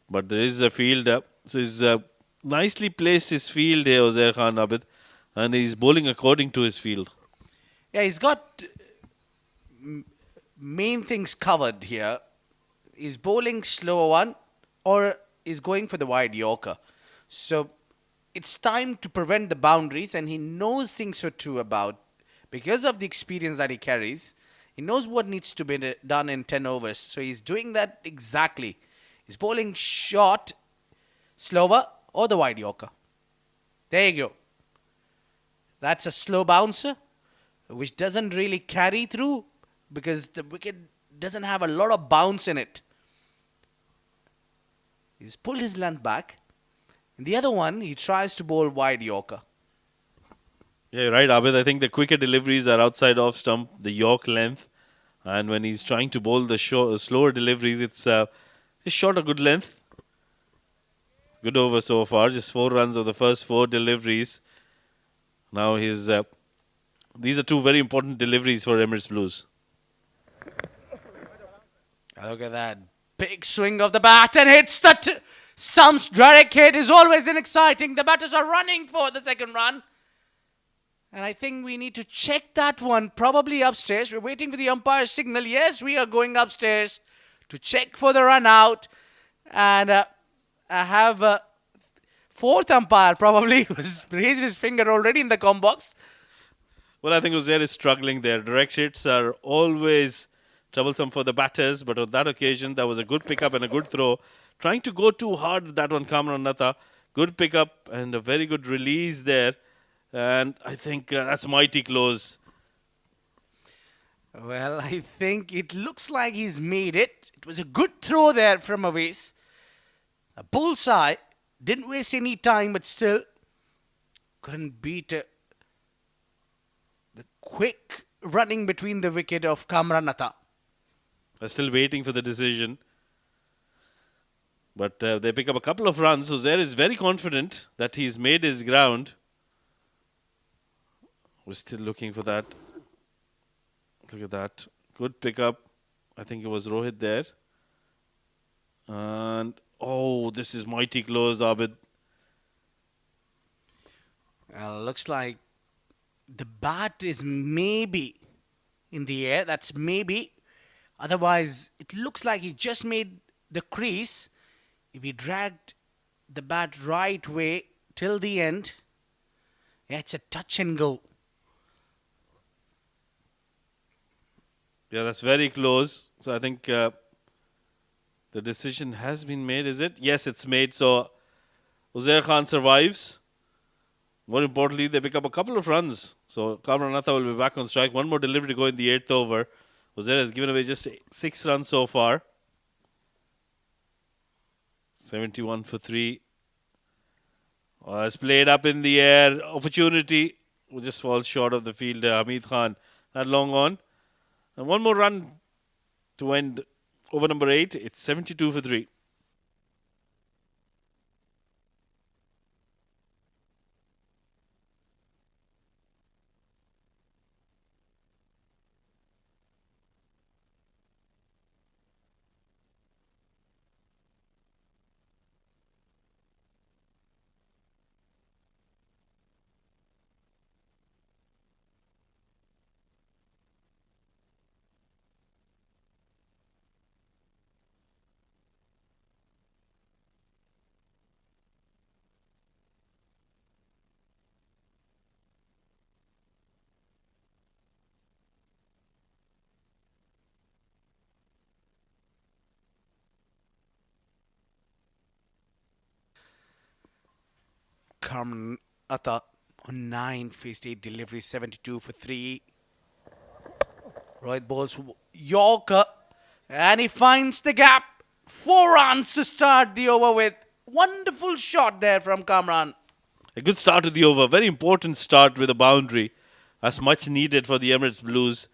But there is a field. So he's nicely placed his field here, Uzair Khan Abid. And he's bowling according to his field. Yeah, he's got main things covered here. He's bowling slower one or is going for the wide Yorker. So it's time to prevent the boundaries, and he knows things so too about, because of the experience that he carries. He knows what needs to be done in 10 overs. So he's doing that exactly. He's bowling short, slower, or the wide Yorker. There you go. That's a slow bouncer, which doesn't really carry through because the wicket doesn't have a lot of bounce in it. He's pulled his length back. In the other one, he tries to bowl wide Yorker. Yeah, you're right, Abid. I think the quicker deliveries are outside off stump, the York length. And when he's trying to bowl the slower deliveries, it's short a good length. Good over so far. Just 4 runs of the first 4 deliveries. Now these are 2 very important deliveries for Emirates Blues. Look at that. Big swing of the bat and hits the stumps. Direct hit is always exciting. The batters are running for the second run. And I think we need to check that one, probably upstairs. We're waiting for the umpire's signal. Yes, we are going upstairs to check for the run out. And I have a 4th umpire probably who's raised his finger already in the comm box. Well, I think Uzair is struggling there. Direct hits are always troublesome for the batters. But on that occasion, that was a good pickup and a good throw. Trying to go too hard with that one, Kamran Natta. Good pickup and a very good release there. And I think that's mighty close. Well, I think it looks like he's made it. It was a good throw there from Awais. A bullseye. Didn't waste any time, but still couldn't beat the quick running between the wicket of Kamran Natta. They're still waiting for the decision. But they pick up a couple of runs. Uzair is very confident that he's made his ground. We're still looking for that. Look at that. Good pickup. I think it was Rohit there. And, oh, this is mighty close, Abid. Looks like the bat is maybe in the air. That's maybe. Otherwise, it looks like he just made the crease. If he dragged the bat right way till the end, yeah, it's a touch and go. Yeah, that's very close. So I think the decision has been made, is it? Yes, it's made. So Uzair Khan survives. More importantly, they pick up a couple of runs. So Kamran Natta will be back on strike. One more delivery to go in the 8th over. Uzair has given away just 6 runs so far. 71 for 3. It's played up in the air. Opportunity will just fall short of the fielder, Hamid Khan. That long on. And one more run to end over number 8. It's 72 for 3. Kamran Natta on 9, faced 8 deliveries, 72 for 3. Rohit bowls Yorker and he finds the gap. 4 runs to start the over with. Wonderful shot there from Kamran. A good start to the over. Very important start with a boundary. That's much needed for the Emirates Blues.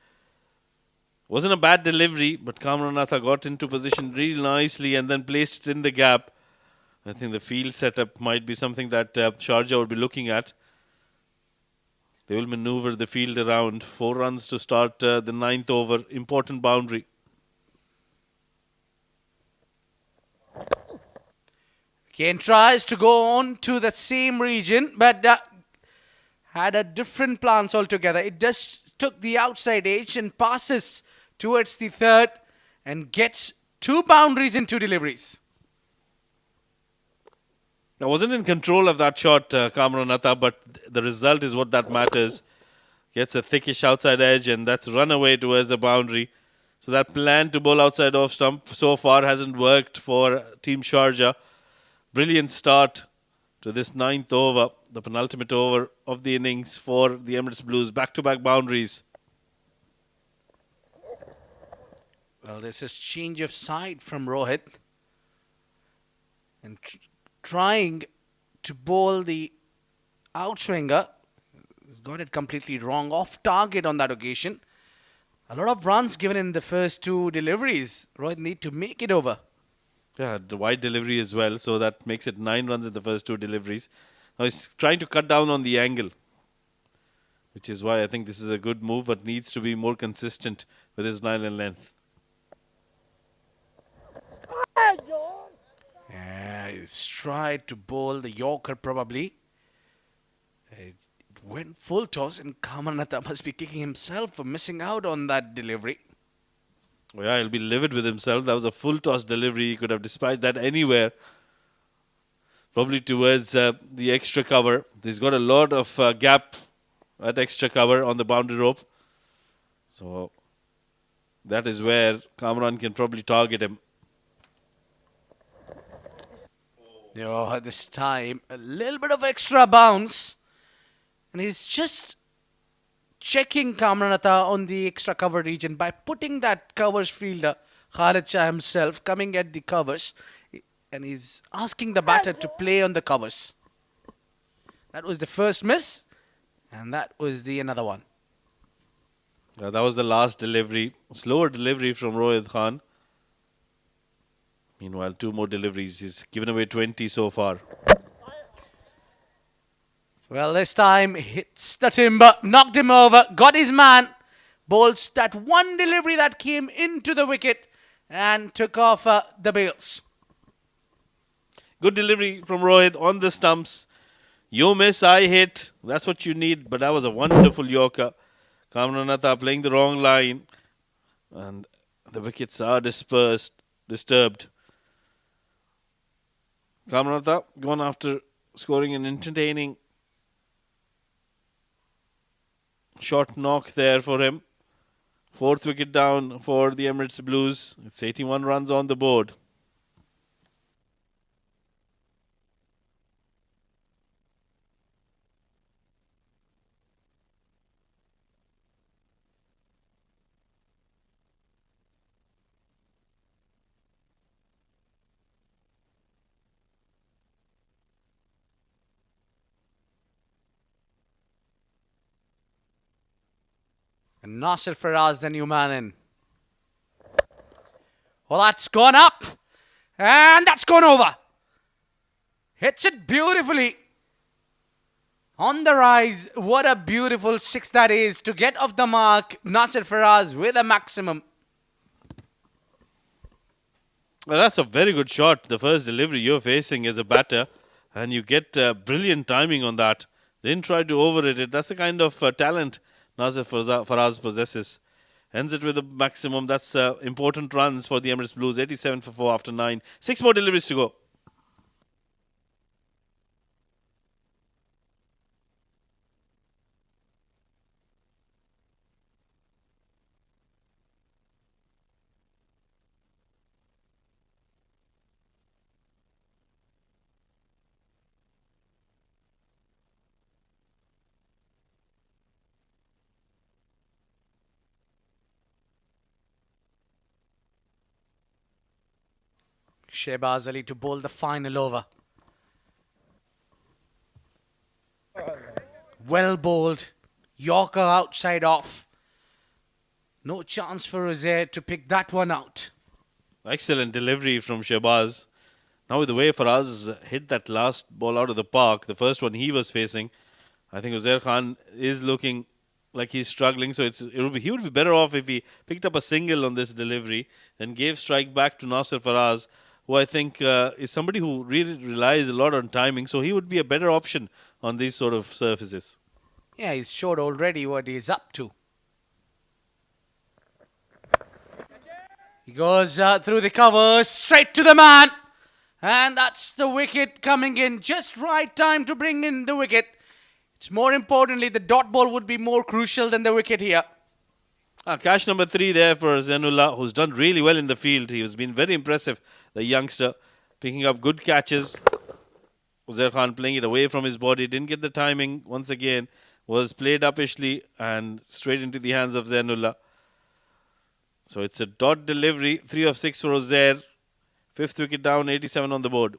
Wasn't a bad delivery, but Kamran Natta got into position really nicely and then placed it in the gap. I think the field setup might be something that Sharjah would be looking at. They will maneuver the field around. 4 runs to start the 9th over. Important boundary. Again tries to go on to the same region, but had a different plans altogether. It just took the outside edge and passes towards the 3rd and gets 2 boundaries in 2 deliveries. I wasn't in control of that shot, Kamran Atta, but the result is what that matters. Gets a thickish outside edge, and that's run away towards the boundary. So that plan to bowl outside off stump so far hasn't worked for Team Sharjah. Brilliant start to this ninth over, the penultimate over of the innings for the Emirates Blues. Back-to-back boundaries. Well, this is change of side from Rohit. And trying to bowl the outswinger. He's got it completely wrong. Off target on that occasion. A lot of runs given in the first two deliveries. Rohit need to make it over. Yeah, the wide delivery as well, so that makes it 9 runs in the first two deliveries. Now he's trying to cut down on the angle, which is why I think this is a good move, but needs to be more consistent with his line and length. Yeah, he's tried to bowl the Yorker probably. It went full toss, and Kamran Atta must be kicking himself for missing out on that delivery. Oh yeah, he'll be livid with himself. That was a full toss delivery. He could have dispatched that anywhere. Probably towards the extra cover. He's got a lot of gap at extra cover on the boundary rope. So that is where Kamran can probably target him. Oh, this time a little bit of extra bounce. And he's just checking Kamran Atta on the extra cover region by putting that covers fielder, Khalid Shah himself, coming at the covers. And he's asking the batter to play on the covers. That was the first miss. And that was the another one. That was the last delivery. Slower delivery from Rohit Khan. Meanwhile, 2 more deliveries. He's given away 20 so far. Well, this time hits the timber, knocked him over, got his man, bowls that one delivery that came into the wicket and took off the bails. Good delivery from Rohit on the stumps. You miss, I hit. That's what you need. But that was a wonderful Yorker. Kamran Atta playing the wrong line. And the wickets are disturbed. Kamran Atta gone after scoring an entertaining short knock there for him. 4th wicket down for the Emirates Blues. It's 81 runs on the board. And Nasir Faraz, the new man in. Well, that's gone up. And that's gone over. Hits it beautifully. On the rise. What a beautiful 6 that is to get off the mark. Nasir Faraz with a maximum. Well, that's a very good shot. The first delivery you're facing as a batter. And you get brilliant timing on that. Didn't try to overhit it. That's the kind of talent Nasir Faraz possesses. Ends it with a maximum. That's important runs for the Emirates Blues. 87 for 4 after 9. 6 more deliveries to go. Shehbaz Ali to bowl the final over. Well bowled. Yorker outside off. No chance for Uzair to pick that one out. Excellent delivery from Shehbaz. Now with the way Faraz hit that last ball out of the park, the first one he was facing, I think Uzair Khan is looking like he's struggling. So he would be better off if he picked up a single on this delivery and gave strike back to Nasir Faraz, who I think is somebody who really relies a lot on timing. So he would be a better option on these sort of surfaces. Yeah, he's showed already what he's up to. He goes through the covers, straight to the man. And that's the wicket coming in. Just right time to bring in the wicket. It's more importantly, the dot ball would be more crucial than the wicket here. Catch number 3 there for Zainullah, who's done really well in the field. He has been very impressive, the youngster, picking up good catches. Uzair Khan playing it away from his body, didn't get the timing once again, was played uppishly and straight into the hands of Zainullah. So it's a dot delivery, 3 of 6 for Uzair. 5th wicket down, 87 on the board.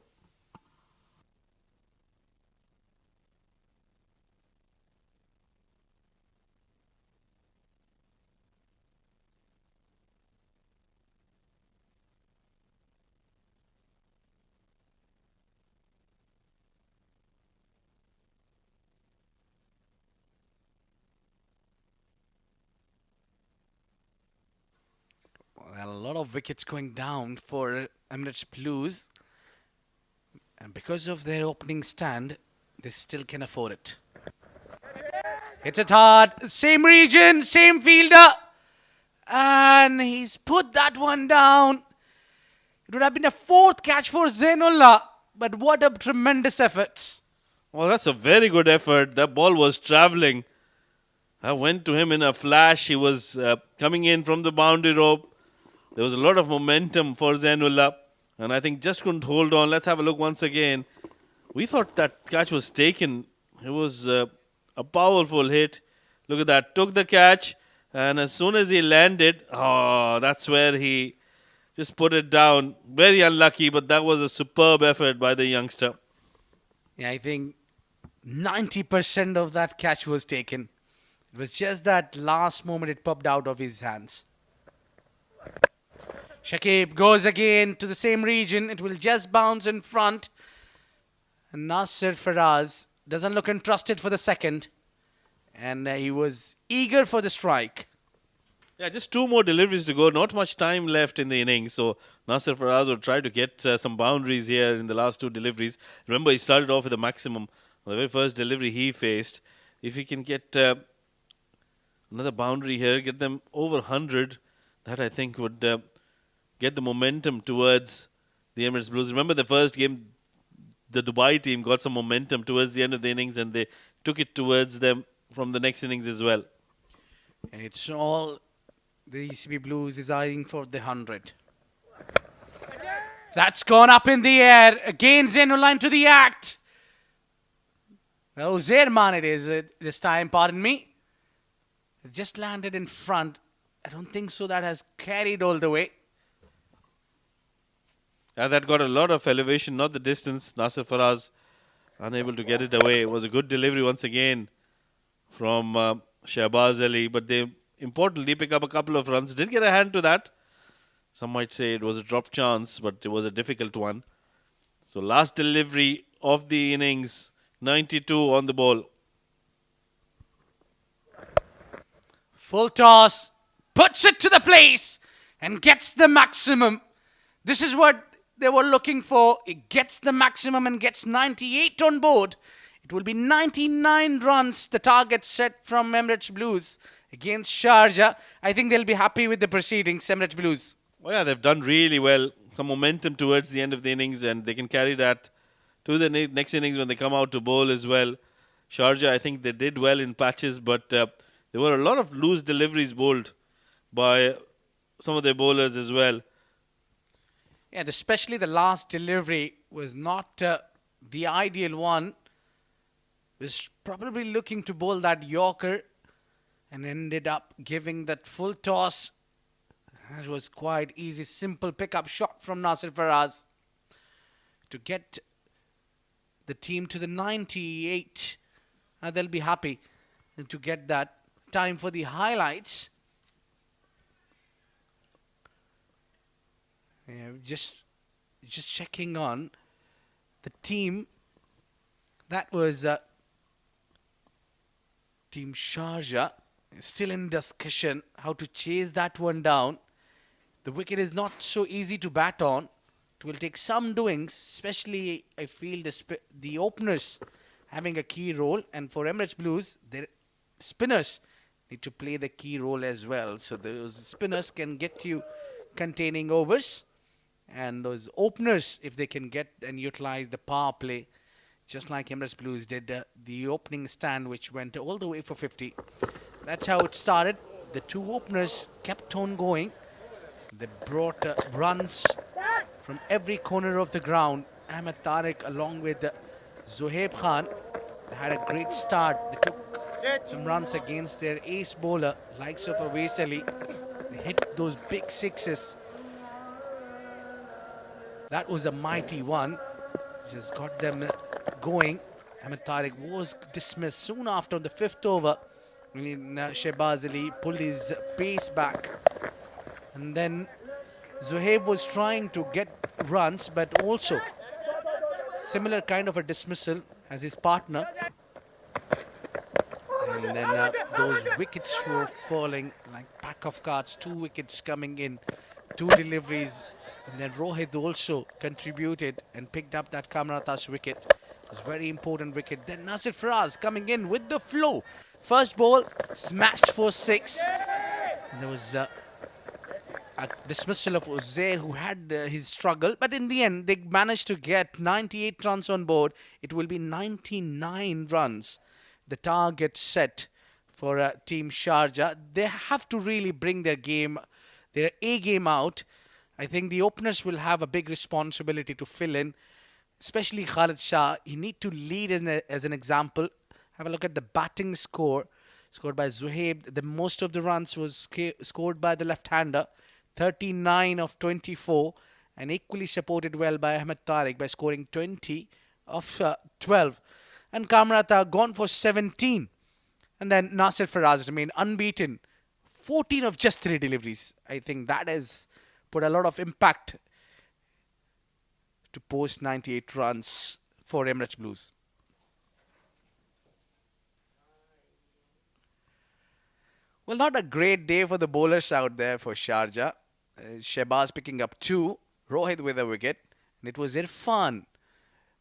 Well, a lot of wickets going down for Emirates Blues. And because of their opening stand, they still can afford it. Hits it hard. Same region, same fielder. And he's put that one down. It would have been a 4th catch for Zainullah. But what a tremendous effort. Well, that's a very good effort. That ball was travelling. I went to him in a flash. He was coming in from the boundary rope. There was a lot of momentum for Zainullah. And I think just couldn't hold on. Let's have a look once again. We thought that catch was taken. It was a powerful hit. Look at that. Took the catch. And as soon as he landed, that's where he just put it down. Very unlucky, but that was a superb effort by the youngster. Yeah, I think 90% of that catch was taken. It was just that last moment it popped out of his hands. Shakib goes again to the same region. It will just bounce in front. And Nasir Faraz doesn't look entrusted for the second. And he was eager for the strike. Yeah, just 2 more deliveries to go. Not much time left in the innings. So Nasir Faraz will try to get some boundaries here in the last 2 deliveries. Remember, he started off with a maximum. On the very first delivery he faced. If he can get another boundary here, get them over 100, that I think would get the momentum towards the Emirates Blues. Remember the first game, the Dubai team got some momentum towards the end of the innings and they took it towards them from the next innings as well. And it's all the ECB Blues is eyeing for the 100. That's gone up in the air. Again, Zainullah into the act. Well, Uzair it is this time, pardon me. It just landed in front. I don't think so that has carried all the way. That got a lot of elevation, not the distance. Nasir Faraz unable to get it away. It was a good delivery once again from Shahbaz Ali, but they importantly pick up a couple of runs. Did get a hand to that. Some might say it was a drop chance, but it was a difficult one. So last delivery of the innings, 92 on the ball. Full toss, puts it to the place and gets the maximum. This is what they were looking for. It gets the maximum and gets 98 on board. It will be 99 runs, the target set from Emirates Blues against Sharjah. I think they'll be happy with the proceedings, Emirates Blues. Well, yeah, they've done really well. Some momentum towards the end of the innings, and they can carry that to the next innings when they come out to bowl as well. Sharjah, I think they did well in patches, but there were a lot of loose deliveries bowled by some of their bowlers as well. Yeah, especially the last delivery was not the ideal one. Was probably looking to bowl that Yorker and ended up giving that full toss. It was quite easy, simple pickup shot from Nasir Faraz to get the team to the 98. They'll be happy to get that. Time for the highlights. Yeah, just checking on the team. That was Team Sharjah. Still in discussion how to chase that one down. The wicket is not so easy to bat on. It will take some doings, especially I feel the openers having a key role. And for Emirates Blues, their spinners need to play the key role as well. So those spinners can get you containing overs. And those openers, if they can get and utilize the power play, just like Emirates Blues did the opening stand, which went all the way for 50. That's how it started. The two openers kept on going. They brought runs from every corner of the ground. Ahmed Tariq along with Zohaib Khan, they had a great start. They took some runs against their ace bowler, likes of Awais Ali. They hit those big sixes. That was a mighty one. Just got them going. Ahmed Tariq was dismissed soon after on the 5th over. Shehbaz Ali pulled his pace back. And then Zohaib was trying to get runs, but also similar kind of a dismissal as his partner. And then those wickets were falling like pack of cards. 2 wickets coming in, 2 deliveries. And then Rohit also contributed and picked up that Kamrata's wicket. It was a very important wicket. Then Nasir Faraz coming in with the flow. First ball smashed for 6. And there was a dismissal of Uzair, who had his struggle. But in the end, they managed to get 98 runs on board. It will be 99 runs. The target set for Team Sharjah. They have to really bring their game, their A game out. I think the openers will have a big responsibility to fill in, especially Khalid Shah. You need to lead as an example. Have a look at the batting score scored by Zohaib. The most of the runs was scored by the left-hander, 39 of 24, and equally supported well by Ahmed Tariq by scoring 20 of 12. And Kamrata gone for 17. And then Nasir Faraz remained unbeaten, 14 of just 3 deliveries. I think that has put a lot of impact to post 98 runs for Emirates Blues. Well, not a great day for the bowlers out there for Sharjah. Shehbaz picking up 2, Rohit with a wicket, and it was Irfan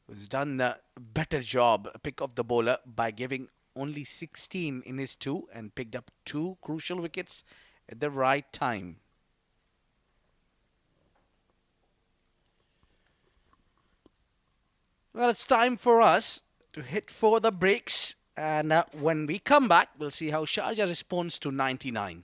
who's done a better job, pick off the bowler by giving only 16 in his 2 and picked up 2 crucial wickets at the right time. Well, it's time for us to hit for the breaks. And when we come back, we'll see how Sharjah responds to 99.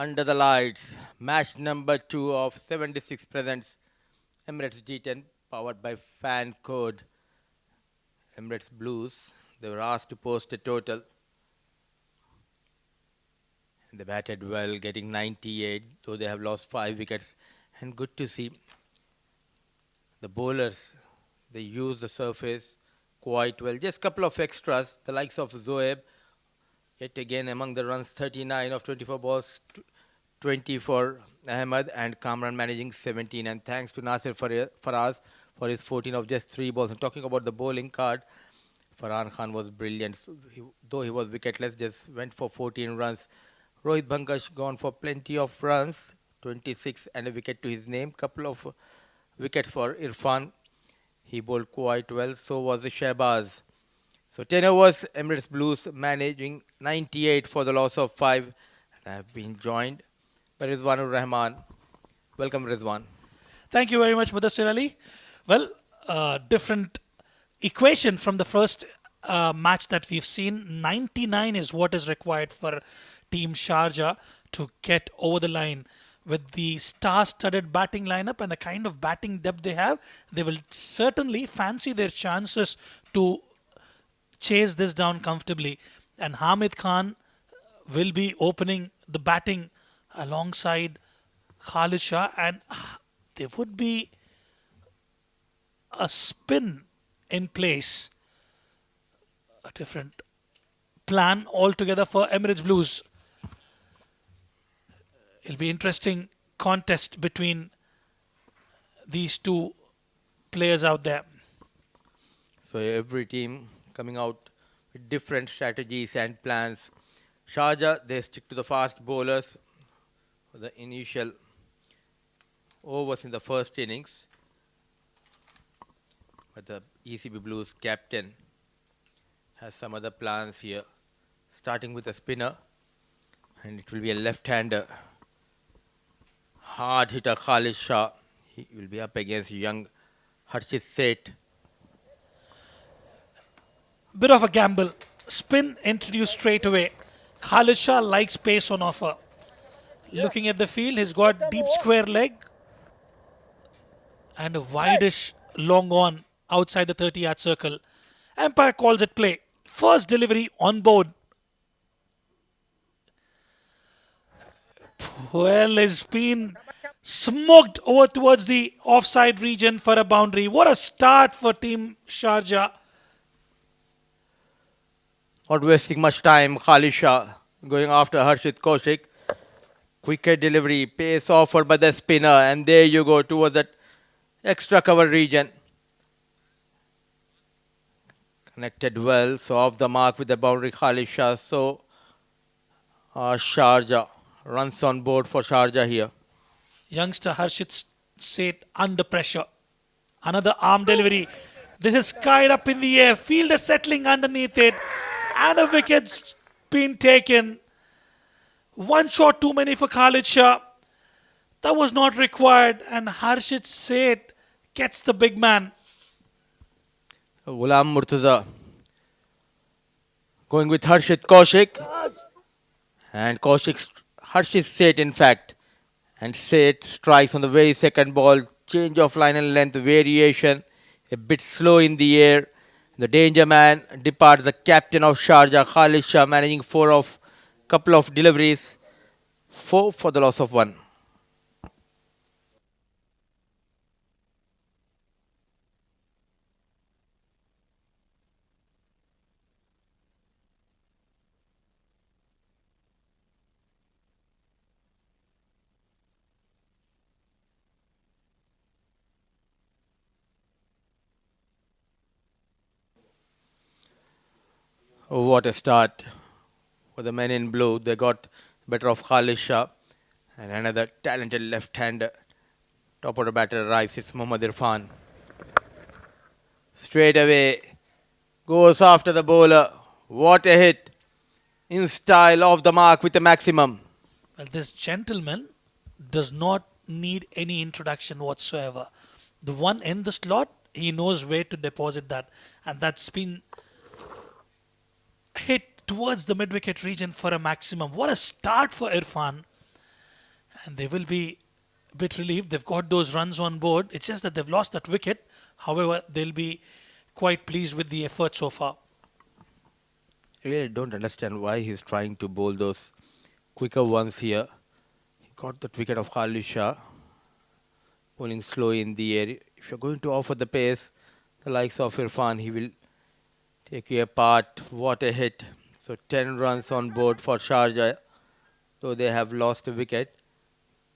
Under the lights, match number 2 of 76 presents Emirates D10, powered by fan code Emirates Blues. They were asked to post a total. They batted well, getting 98, though they have lost 5 wickets. And good to see the bowlers, they use the surface quite well. Just a couple of extras, the likes of Zoeb, yet again among the runs, 39 of 24 balls, 20 for Ahmed, and Kamran managing 17. And thanks to Nasir Faraz for his 14 of just 3 balls. And talking about the bowling card, Farhan Khan was brilliant. So though he was wicketless, just went for 14 runs. Rohit Bhangash gone for plenty of runs, 26 and a wicket to his name. Couple of wickets for Irfan. He bowled quite well. So was the Shehbaz. So 10 overs, Emirates Blues managing 98 for the loss of 5. And I have been joined by Rizwanur Rahman. Welcome, Rizwan. Thank you very much, Mudassir Ali. Well, different equation from the first match that we've seen. 99 is what is required for Team Sharjah to get over the line. With the star-studded batting lineup and the kind of batting depth they have, they will certainly fancy their chances to chase this down comfortably. And Hamid Khan will be opening the batting alongside Khalid Shah, and there would be a spin in place. A different plan altogether for Emirates Blues. It'll be interesting contest between these two players out there. So every team coming out with different strategies and plans. Sharjah, they stick to the fast bowlers for the initial overs in the first innings. But the ECB Blues captain has some other plans here. Starting with a spinner, and it will be a left-hander. Hard hitter Khalid Shah. He will be up against young Harshit Seth. Bit of a gamble. Spin introduced straight away. Khalid Shah likes pace on offer. Looking at the field, he's got deep square leg and a wideish long on outside the 30-yard circle. Umpire calls it play. First delivery on board. Well, he's been smoked over towards the offside region for a boundary. What a start for Team Sharjah. Not wasting much time, Khalid Shah going after Harshit Kaushik. Quicker delivery, pace offered by the spinner, and there you go towards that extra cover region. Connected well, so off the mark with the boundary Khalid Shah. So Sharjah runs on board for Sharjah here. Youngster Harshit Seth under pressure. Another arm delivery. This is skied up in the air. Fielder settling underneath it. And a wicket's been taken. One shot too many for Khalid Shah. That was not required. And Harshit Seth gets the big man. Ghulam Murtaza going with Harshit Kaushik. And Harshit Seth in fact. And Seth strikes on the very second ball. Change of line and length variation. A bit slow in the air. The danger man departs, the captain of Sharjah, Khalid Shah, managing 4 of couple of deliveries. 4 for the loss of 1. Oh, what a start for the men in blue. They got better of Khalid Shah, and another talented left-hander. Top order batter arrives. It's Mohammad Irfan. Straight away goes after the bowler. What a hit. In style, off the mark with the maximum. Well, this gentleman does not need any introduction whatsoever. The one in the slot, he knows where to deposit that. And that's been hit towards the mid-wicket region for a maximum. What a start for Irfan. and they will be a bit relieved. They've got those runs on board. It's just that they've lost that wicket. However, they'll be quite pleased with the effort so far. I really don't understand why he's trying to bowl those quicker ones here. He got that wicket of Khalid Shah, bowling slow in the air. If you're going to offer the pace, the likes of Irfan, he will take you apart. What a hit. So 10 runs on board for Sharjah. Though they have lost a wicket,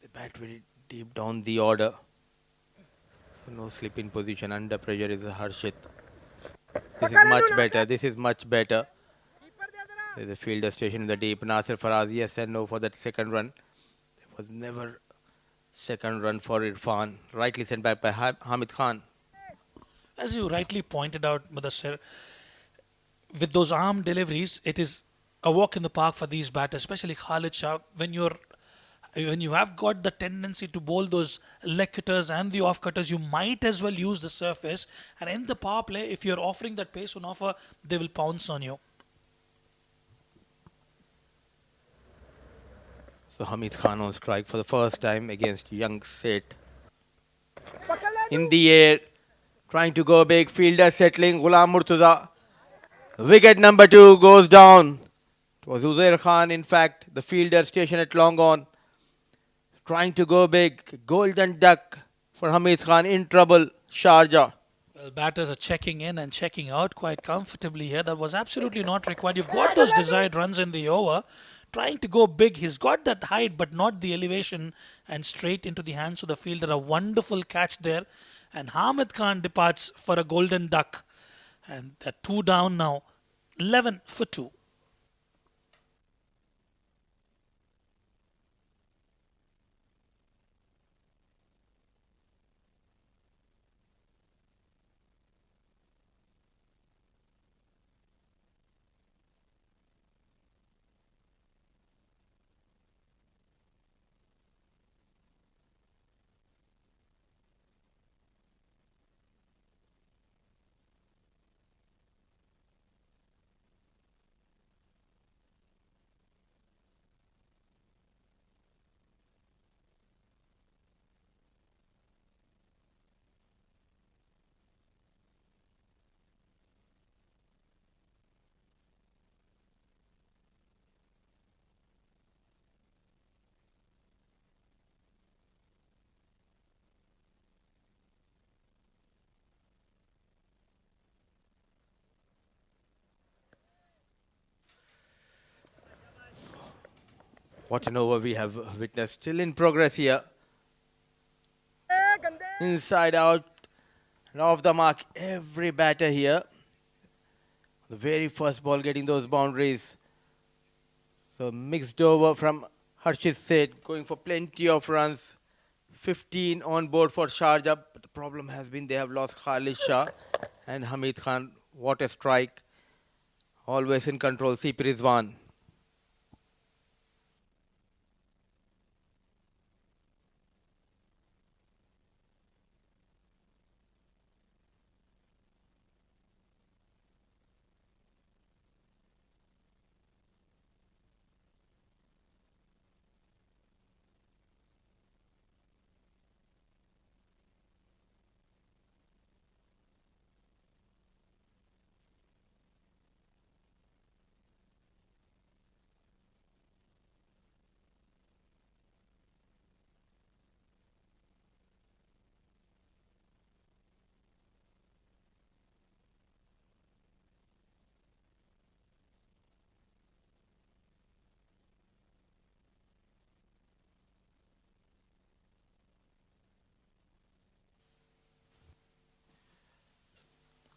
they bat very deep down the order. So no slip in position. Under pressure is a Harshit. This is much better. This is much better. There's a fielder station in the deep. Nasir Faraz, yes and no for that second run. There was never second run for Irfan. Rightly sent back by Hamid Khan. As you rightly pointed out, Mudassir, with those arm deliveries, it is a walk in the park for these batters, especially Khalid Shah. When you have got the tendency to bowl those leg cutters and the off cutters, you might as well use the surface. And in the power play, if you're offering that pace on offer, they will pounce on you. So Hamid Khan on strike for the first time against young Seth. In the air, trying to go big. Fielder settling. Ghulam Murtaza. Wicket number 2 goes down. It was Uzair Khan, in fact, the fielder stationed at long on. Trying to go big. Golden duck for Hamid Khan, in trouble. Sharjah. Well, batters are checking in and checking out quite comfortably here. That was absolutely not required. You've got those desired runs in the over. Trying to go big. He's got that height, but not the elevation. And straight into the hands of the fielder. A wonderful catch there. And Hamid Khan departs for a golden duck. And they're 2 down now. 11 for 2. What an over we have witnessed. Still in progress here. Inside out and off the mark. Every batter here. The very first ball getting those boundaries. So mixed over from Harshit Seth, going for plenty of runs. 15 on board for Sharjah. But the problem has been they have lost Khalid Shah and Hamid Khan. What a strike. Always in control. CP Rizwan.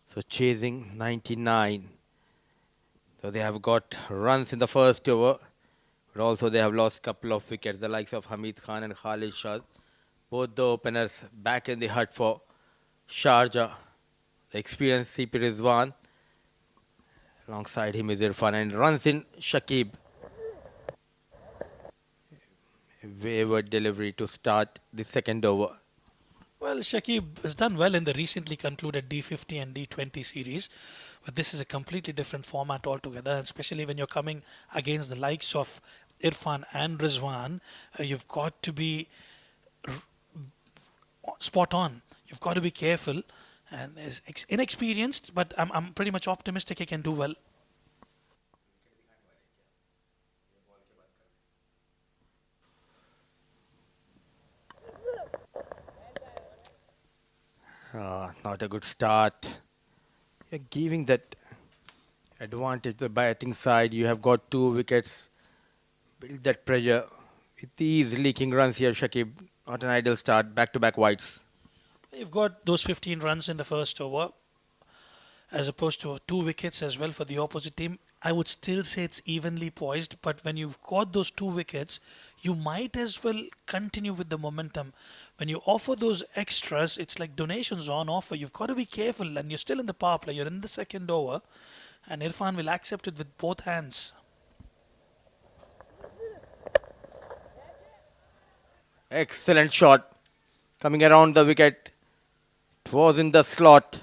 So chasing 99. So they have got runs in the first over. But also they have lost a couple of wickets. The likes of Hamid Khan and Khalid Shah. Both the openers back in the hut for Sharjah. The experienced CP Rizwan. Alongside him is Irfan and runs in Shakib. Wayward delivery to start the second over. Well, Shakib has done well in the recently concluded D50 and D20 series, but this is a completely different format altogether, and especially when you're coming against the likes of Irfan and Rizwan, you've got to be spot on. You've got to be careful. And is inexperienced, but I'm pretty much optimistic he can do well. Not a good start. You're giving that advantage to the batting side. You have got 2 wickets. Build that pressure. With these leaking runs here, Shakib, not an ideal start. Back-to-back wides. You've got those 15 runs in the first over, as opposed to 2 wickets as well for the opposite team. I would still say it's evenly poised, but when you've got those 2 wickets, you might as well continue with the momentum. When you offer those extras, it's like donations on offer. You've got to be careful, and you're still in the power play. You're in the second over, and Irfan will accept it with both hands. Excellent shot. Coming around the wicket. It was in the slot.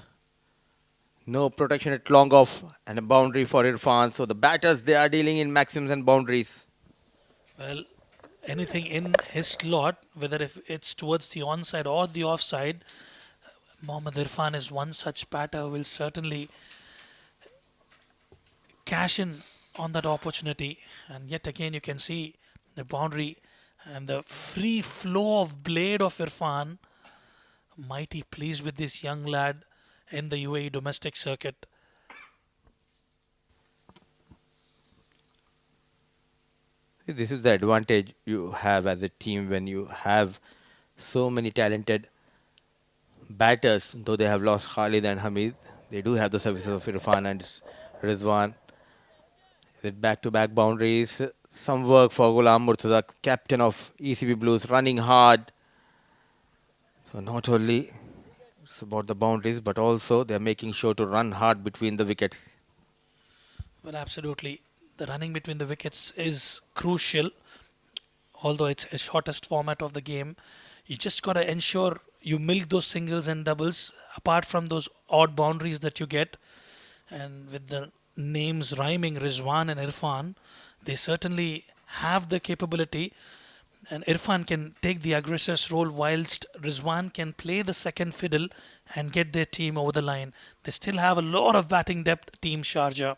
No protection at long off and a boundary for Irfan. So the batters, they are dealing in maxims and boundaries. Well, anything in his slot, whether if it's towards the onside or the offside, Mohammad Irfan is one such batter who will certainly cash in on that opportunity. And yet again, you can see the boundary and the free flow of blade of Irfan. Mighty pleased with this young lad in the UAE domestic circuit. This is the advantage you have as a team when you have so many talented batters. Though they have lost Khalid and Hamid, they do have the services of Irfan and Rizwan. With back-to-back boundaries, some work for Ghulam Murtaza, captain of ECB Blues, running hard. So not only it's about the boundaries, but also they're making sure to run hard between the wickets. Well, absolutely. The running between the wickets is crucial, although it's a shortest format of the game. You just got to ensure you milk those singles and doubles apart from those odd boundaries that you get. And with the names rhyming Rizwan and Irfan, they certainly have the capability. And Irfan can take the aggressor's role whilst Rizwan can play the second fiddle and get their team over the line. They still have a lot of batting depth, Team Sharjah.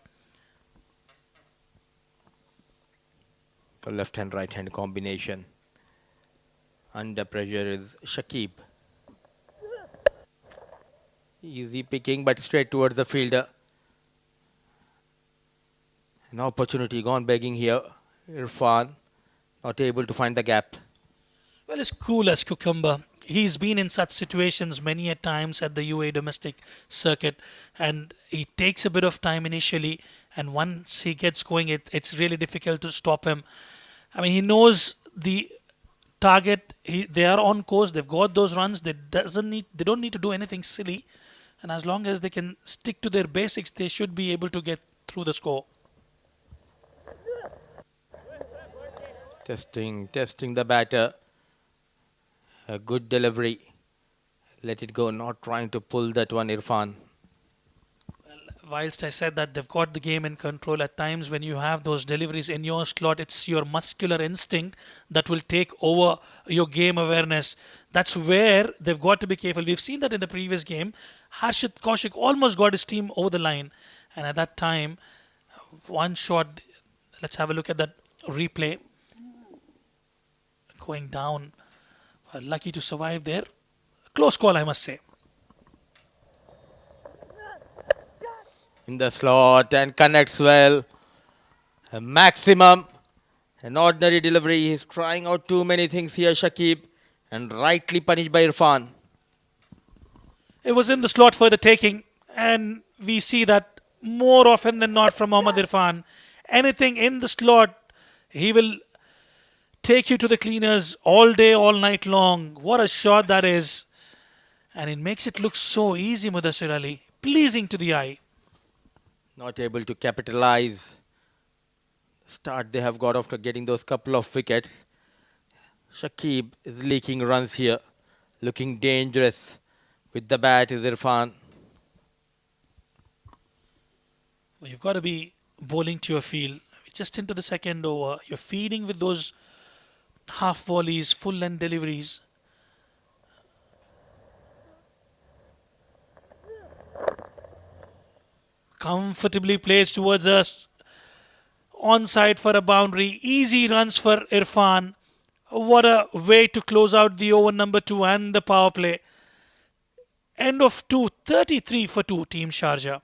A left-hand, right-hand combination. Under pressure is Shakib. Easy picking, but straight towards the fielder. An opportunity gone begging here. Irfan not able to find the gap. Well, as cool as cucumber. He's been in such situations many a times at the UAE domestic circuit, and he takes a bit of time initially, and once he gets going, it's really difficult to stop him. I mean, he knows the target. They are on course. They've got those runs. They don't need to do anything silly, and as long as they can stick to their basics, they should be able to get through the score. Testing the batter. A good delivery. Let it go. Not trying to pull that one, Irfan. Whilst I said that they've got the game in control, at times when you have those deliveries in your slot, it's your muscular instinct that will take over your game awareness. That's where they've got to be careful. We've seen that in the previous game. Harshit Kaushik almost got his team over the line. And at that time, one shot, let's have a look at that replay. Going down. Lucky to survive there. Close call, I must say. In the slot and connects well. A maximum. An ordinary delivery. He's trying out too many things here, Shakib. And rightly punished by Irfan. It was in the slot for the taking. And we see that more often than not from Mohammad Irfan. Anything in the slot, he will take you to the cleaners all day, all night long. What a shot that is. And it makes it look so easy, Mudassir Ali. Pleasing to the eye. Not able to capitalize. Start they have got after getting those couple of wickets. Shakib is leaking runs here. Looking dangerous. With the bat is Irfan. Well, you've got to be bowling to your field. just into the second over. You're feeding with those half volleys, full length deliveries. Comfortably placed towards us. Onside for a boundary. Easy runs for Irfan. What a way to close out the over number 2 and the power play. End of 2, 33 for 2, Team Sharjah.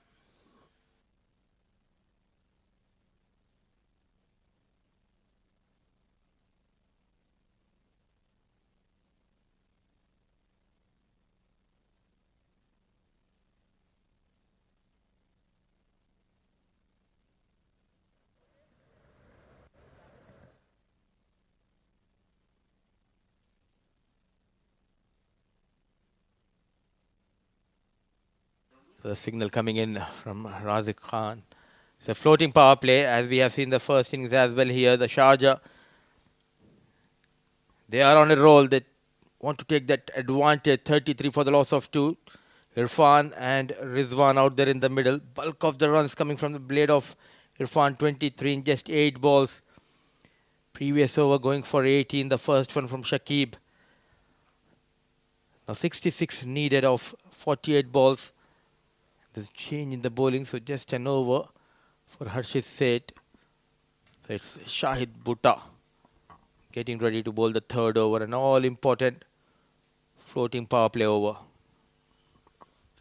So the signal coming in from Razik Khan. It's a floating power play, as we have seen the first innings as well here. The Sharjah, they are on a roll. They want to take that advantage. 33 for the loss of 2. Irfan and Rizwan out there in the middle. Bulk of the runs coming from the blade of Irfan, 23 in just 8 balls. Previous over going for 18, the first one from Shakib. Now 66 needed of 48 balls. There's change in the bowling, so just an over for Harshit Seth. So it's Shahid Bhutta getting ready to bowl the third over, an all-important floating power play over.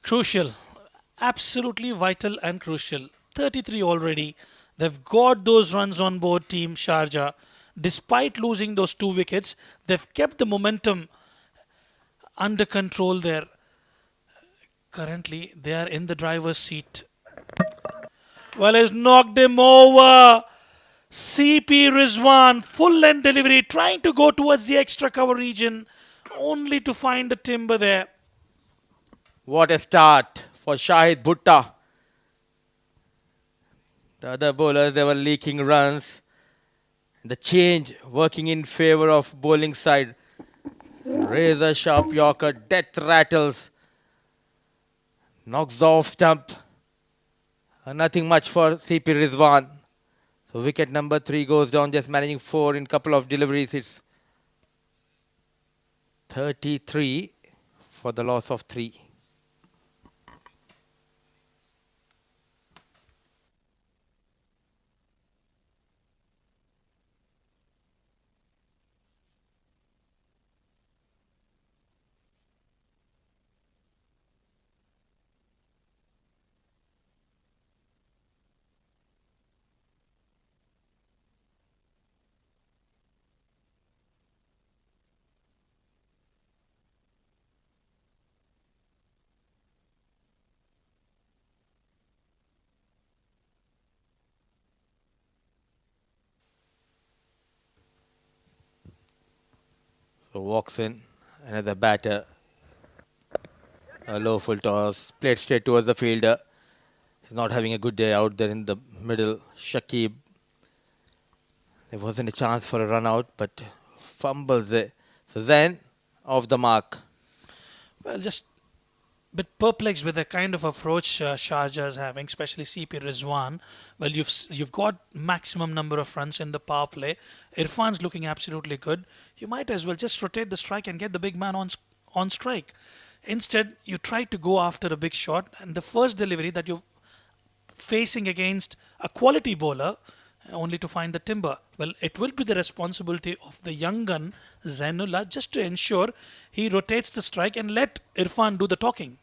Crucial. Absolutely vital and crucial. 33 already. They've got those runs on board, Team Sharjah. Despite losing those 2 wickets, they've kept the momentum under control there. Currently, they are in the driver's seat. Well, he's knocked him over. CP Rizwan, full length delivery, trying to go towards the extra cover region, only to find the timber there. What a start for Shahid Bhutta. The other bowlers, they were leaking runs. The change working in favour of bowling side. Razor sharp Yorker, death rattles. Knocks off stump. Nothing much for CP Rizwan. So wicket number 3 goes down, just managing 4 in couple of deliveries. It's 33 for the loss of 3. So walks in, another batter. A low full toss, played straight towards the fielder. He's not having a good day out there in the middle. Shakib. There wasn't a chance for a run out, but fumbles it. So then, off the mark. Well, just a bit perplexed with the kind of approach Sharjah is having, especially CP Rizwan. Well, you've got maximum number of runs in the power play. Irfan's looking absolutely good. You might as well just rotate the strike and get the big man on strike. Instead, you try to go after a big shot, and the first delivery that you're facing against a quality bowler, only to find the timber. Well, it will be the responsibility of the young gun, Zainullah, just to ensure he rotates the strike and let Irfan do the talking.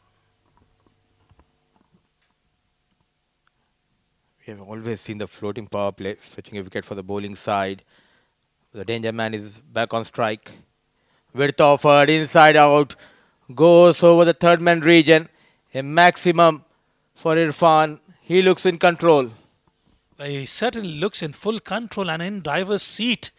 We have always seen the floating power play, fetching a wicket for the bowling side. The danger man is back on strike. Width offered, inside out. Goes over the third man region. A maximum for Irfan. He looks in control. He certainly looks in full control and in driver's seat.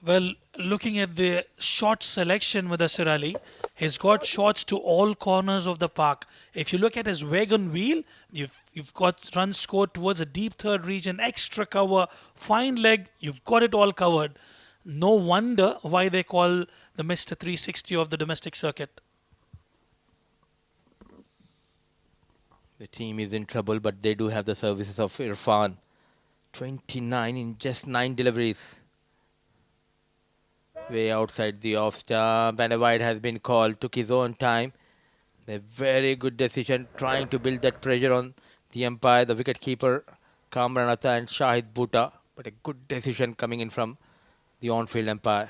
Well, looking at the shot selection with Asir Ali, he's got shots to all corners of the park. If you look at his wagon wheel, you've got runs scored towards the deep third region, extra cover, fine leg, you've got it all covered. No wonder why they call the Mr. 360 of the domestic circuit. The team is in trouble, but they do have the services of Irfan 29 in just 9 deliveries. Way outside the off stump, and a wide has been called. Took his own time. A very good decision, trying to build that pressure on the umpire, the wicket keeper, Kamranatha and Shahid Bhutta. But a good decision coming in from the on-field umpire.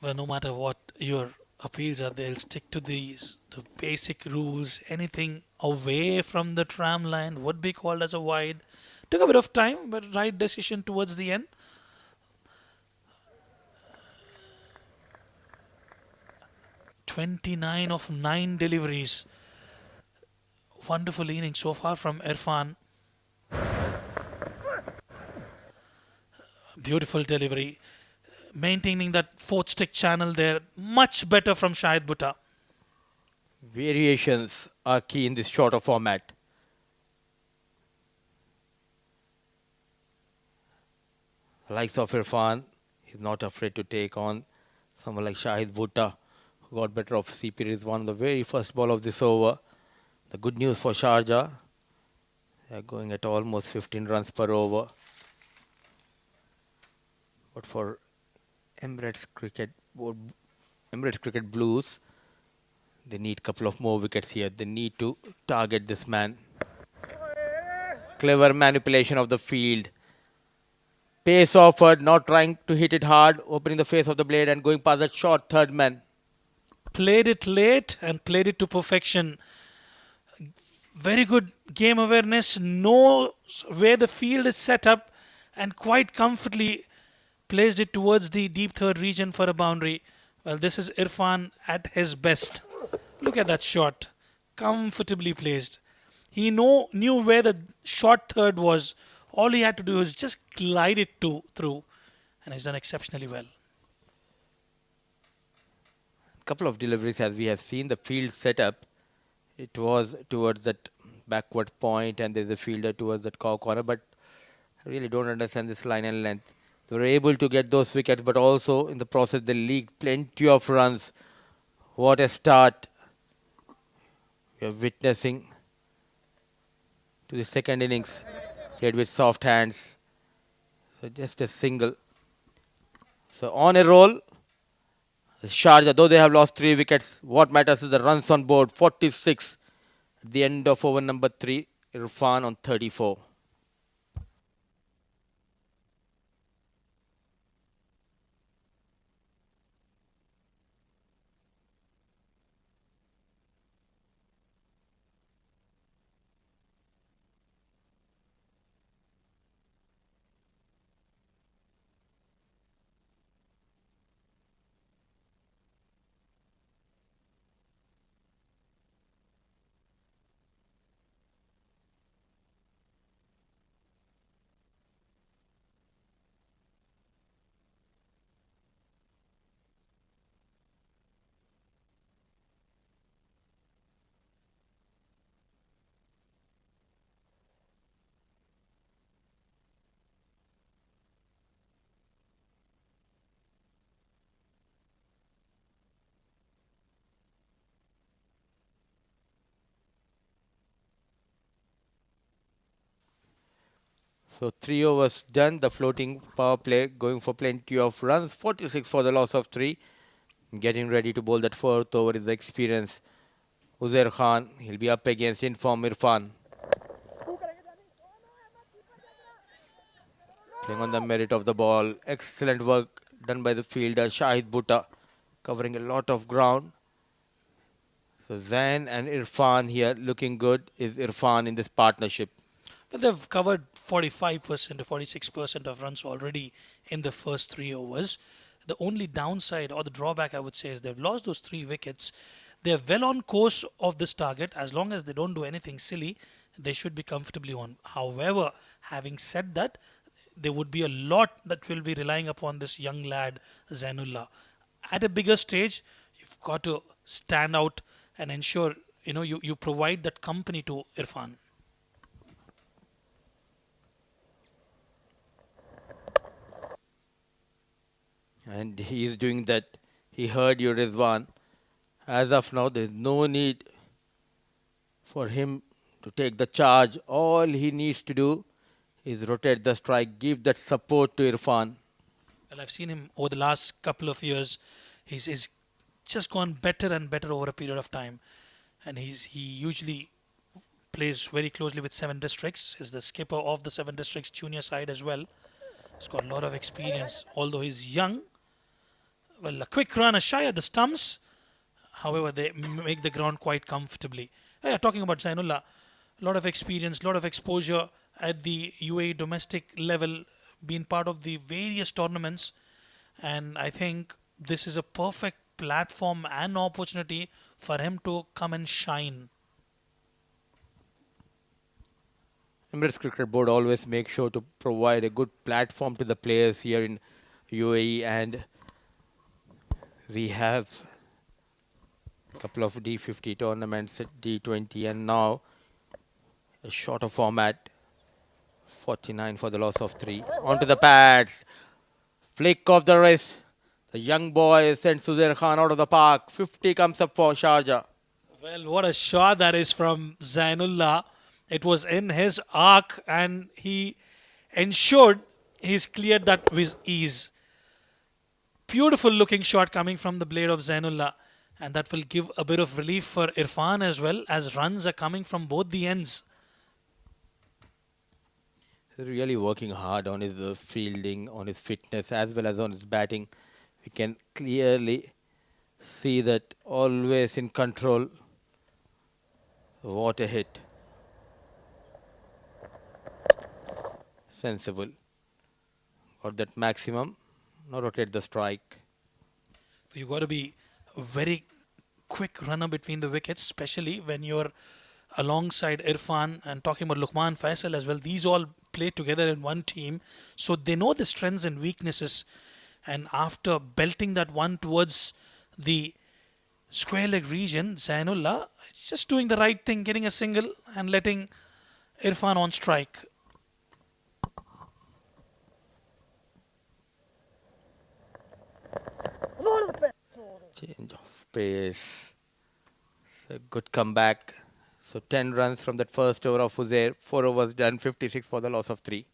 Well, no matter what your appeals are, they'll stick to the basic rules. Anything away from the tram line would be called as a wide. Took a bit of time, but right decision towards the end. 29 of 9 deliveries. Wonderful innings so far from Irfan. Beautiful delivery. Maintaining that fourth stick channel there. Much better from Shahid Bhutta. Variations are key in this shorter format. Likes of Irfan, he's not afraid to take on someone like Shahid Bhutta, who got better of CP Rizwan on the very first ball of this over. The good news for Sharjah, they're going at almost 15 runs per over. But for Emirates Cricket Blues, they need a couple of more wickets here. They need to target this man. Clever manipulation of the field. Pace offered, not trying to hit it hard, opening the face of the blade and going past that short third man. Played it late and played it to perfection. Very good game awareness, knows where the field is set up and quite comfortably placed it towards the deep third region for a boundary. Well, this is Irfan at his best. Look at that shot. Comfortably placed. He knew where the short third was. All he had to do was just glide it through, and he's done exceptionally well. Couple of deliveries, as we have seen the field setup, it was towards that backward point and there's a fielder towards that corner, but I really don't understand this line and length. They were able to get those wickets, but also in the process they leaked plenty of runs. What a start we are witnessing to the second innings, played with soft hands. So just a single. So on a roll, Sharjah, though they have lost 3 wickets, what matters is the runs on board, 46 at the end of over number 3, Irfan on 34. So 3 overs done, the floating power play going for plenty of runs, 46 for the loss of 3. Getting ready to bowl that 4th over is the experience. Uzair Khan, he'll be up against inform Irfan. Playing on the merit of the ball. Excellent work done by the fielder Shahid Bhutta, covering a lot of ground. So Zain and Irfan here looking good. Is Irfan in this partnership? But they've covered 45% to 46% of runs already in the first 3 overs. The only downside or the drawback I would say is they've lost those 3 wickets. They're well on course of this target. As long as they don't do anything silly, they should be comfortably on. However, having said that, there would be a lot that will be relying upon this young lad, Zainullah. At a bigger stage, you've got to stand out and ensure you provide that company to Irfan. And he is doing that. He heard you, Rizwan. As of now, there is no need for him to take the charge. All he needs to do is rotate the strike, give that support to Irfan. Well, I've seen him over the last couple of years. He's just gone better and better over a period of time, and he usually plays very closely with Seven Districts. He's the skipper of the Seven Districts junior side as well. He's got a lot of experience, although he's young. Well, a quick run, a shy at the stumps. However, they make the ground quite comfortably. Yeah, talking about Zainullah, a lot of experience, a lot of exposure at the UAE domestic level, being part of the various tournaments, and I think this is a perfect platform and opportunity for him to come and shine. Emirates Cricket Board always make sure to provide a good platform to the players here in UAE, and we have a couple of D50 tournaments at D20, and now a shorter format, 49 for the loss of 3. Onto the pads, flick of the wrist. The young boy sends Suzair Khan out of the park. 50 comes up for Sharjah. Well, what a shot that is from Zainullah. It was in his arc and he ensured he's cleared that with ease. Beautiful looking shot coming from the blade of Zainullah, and that will give a bit of relief for Irfan as well, as runs are coming from both the ends. He's really working hard on his fielding, on his fitness, as well as on his batting. We can clearly see that always in control. What a hit. Sensible. Got that maximum. Now rotate the strike. You've got to be a very quick runner between the wickets, especially when you're alongside Irfan, and talking about Luqman Faisal as well. These all play together in one team, so they know the strengths and weaknesses. And after belting that one towards the square leg region, Zainullah just doing the right thing, getting a single and letting Irfan on strike. Change of pace. A good comeback. So 10 runs from that first over of Uzair. 4 overs done, 56 for the loss of 3.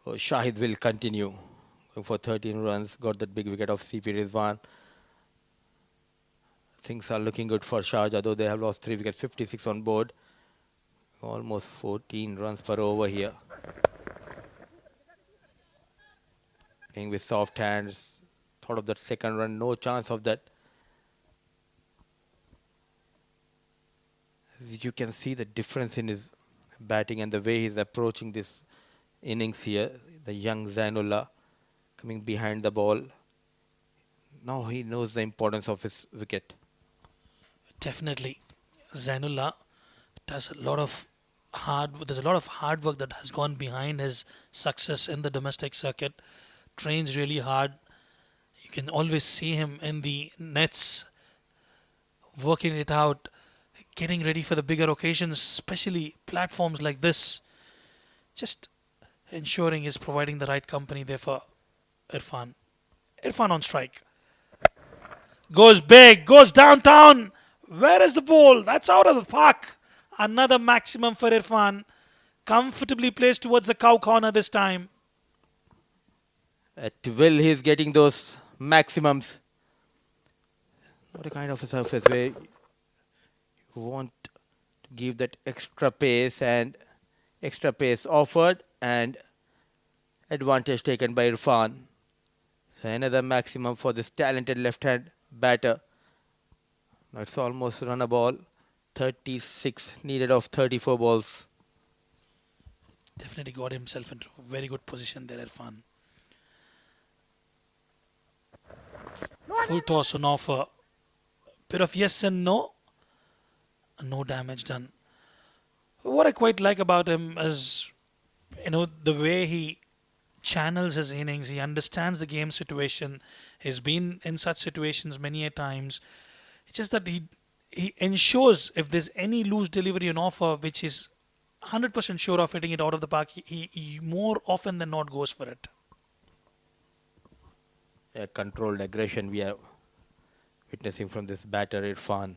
Oh, Shahid will continue. Going for 13 runs. Got that big wicket of CP Rizwan. Things are looking good for Sharjah, though they have lost 3 wickets. 56 on board. Almost 14 runs per over here. Playing with soft hands. Thought of that second run. No chance of that. As you can see the difference in his batting and the way he's approaching this innings here. The young Zainullah coming behind the ball. Now he knows the importance of his wicket. Definitely, Zainullah does a lot of there's a lot of hard work that has gone behind his success in the domestic circuit. Trains really hard. You can always see him in the nets working it out, getting ready for the bigger occasions, especially platforms like this. Just ensuring he's providing the right company there for Irfan. Irfan on strike. Goes big, goes downtown. Where is the ball? That's out of the park. Another maximum for Irfan. Comfortably placed towards the cow corner this time. At will he's getting those maximums. What a kind of a surface where you want to give that extra pace, and extra pace offered and advantage taken by Irfan. So another maximum for this talented left-hand batter. Now it's almost run a ball. 36 needed of 34 balls. Definitely got himself into a very good position there, Irfan. Full toss on offer. Bit of yes and no. No damage done. What I quite like about him is, the way he channels his innings. He understands the game situation. He's been in such situations many a times. It's just that he ensures if there's any loose delivery on offer, which is 100% sure of hitting it out of the park, he more often than not goes for it. A controlled aggression we are witnessing from this batter, Irfan.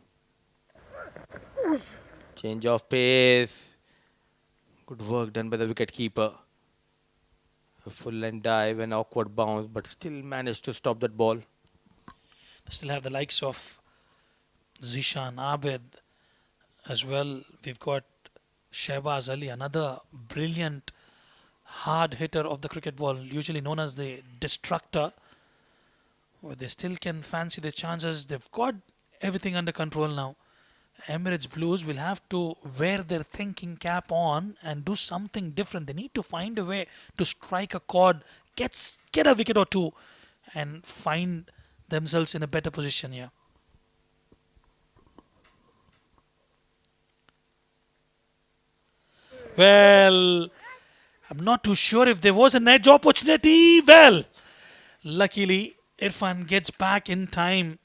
Change of pace. Good work done by the wicketkeeper. A full length dive and awkward bounce, but still managed to stop that ball. They still have the likes of Zishan, Abid as well. We've got Shehbaz Ali, another brilliant hard hitter of the cricket ball, usually known as the destructor. But they still can fancy the chances. They've got everything under control now. Emirates Blues will have to wear their thinking cap on and do something different. They need to find a way to strike a chord, get a wicket or two, and find themselves in a better position here. Well, I'm not too sure if there was an edge opportunity. Well, luckily, Irfan gets back in time.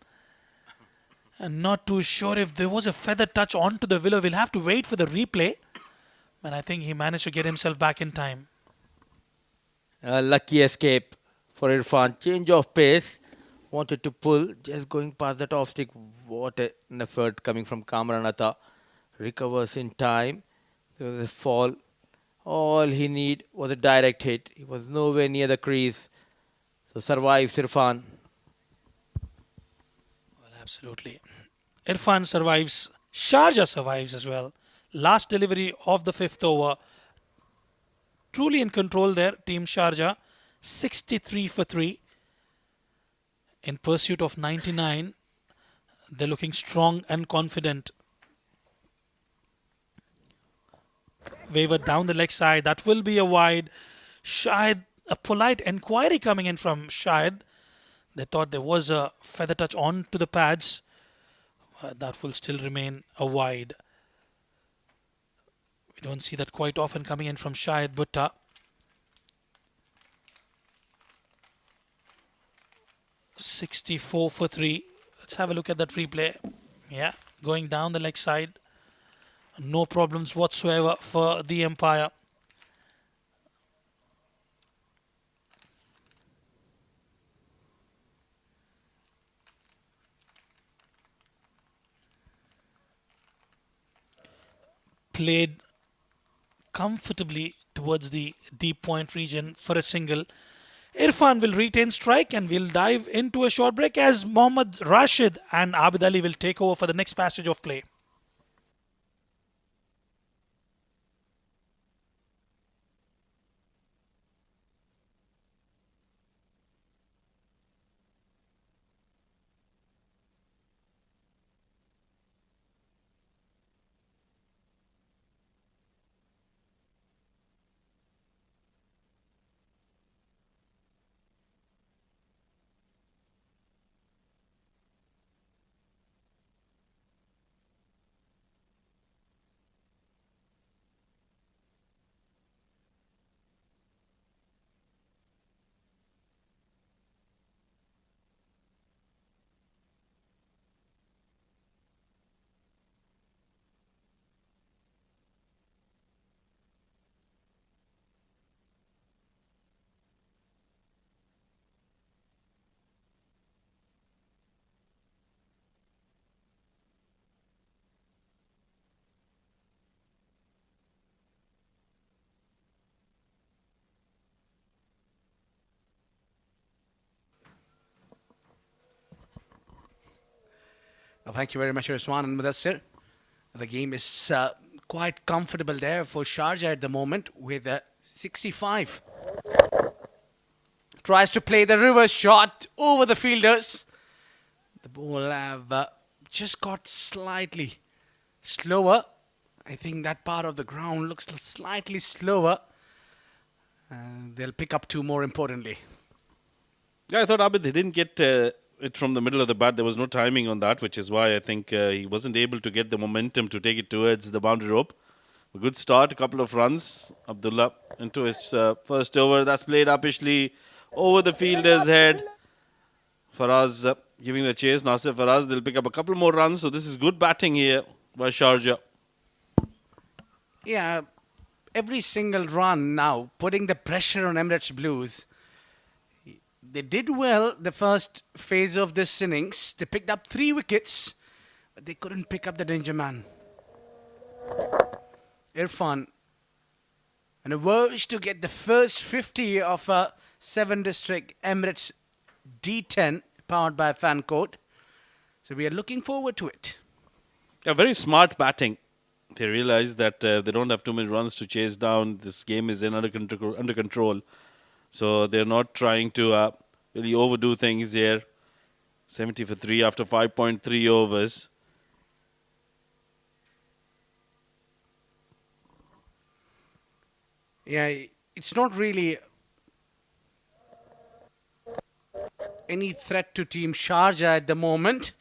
And not too sure if there was a feather touch onto the willow. We'll have to wait for the replay. But I think he managed to get himself back in time. A lucky escape for Irfan. Change of pace. Wanted to pull. Just going past that off stick. What an effort coming from Kamranatha. Recovers in time. There was a fall. All he need was a direct hit. He was nowhere near the crease. So survives Irfan. Absolutely. Irfan survives. Sharjah survives as well. Last delivery of the fifth over. Truly in control there, Team Sharjah. 63 for 3. In pursuit of 99. They're looking strong and confident. Wavered down the leg side. That will be a wide. Shahid, a polite inquiry coming in from Shahid. They thought there was a feather touch on to the pads. That will still remain a wide. We don't see that quite often coming in from Shahid Bhutta. .64 for 3. Let's have a look at that replay. Yeah, going down the leg side. No problems whatsoever for the umpire. Played comfortably towards the deep point region for a single. Irfan will retain strike and we'll dive into a short break as Mohammad Rashid and Abid Ali will take over for the next passage of play. Well, thank you very much, Irfan and Mudassir. The game is quite comfortable there for Sharjah at the moment with 65. Tries to play the reverse shot over the fielders. The ball have just got slightly slower. I think that part of the ground looks slightly slower. They'll pick up 2 more importantly. Yeah, I thought Abid, he didn't get it from the middle of the bat. There was no timing on that, which is why I think he wasn't able to get the momentum to take it towards the boundary rope. A good start, a couple of runs. Abdullah into his first over. That's played uppishly over the fielder's head. Faraz giving the chase. Nasir Faraz, they'll pick up a couple more runs. So this is good batting here by Sharjah. Yeah, every single run now putting the pressure on Emirates Blues. They did well the first phase of this innings. They picked up 3 wickets, but they couldn't pick up the danger man. Irfan, and a wish to get the first 50 of a 7 district Emirates D10 powered by a fan code. So we are looking forward to it. Yeah, very smart batting. They realize that they don't have too many runs to chase down. This game is under control. So they're not trying to really overdo things here. 70 for 3 after 5.3 overs. Yeah, it's not really any threat to Team Sharjah at the moment.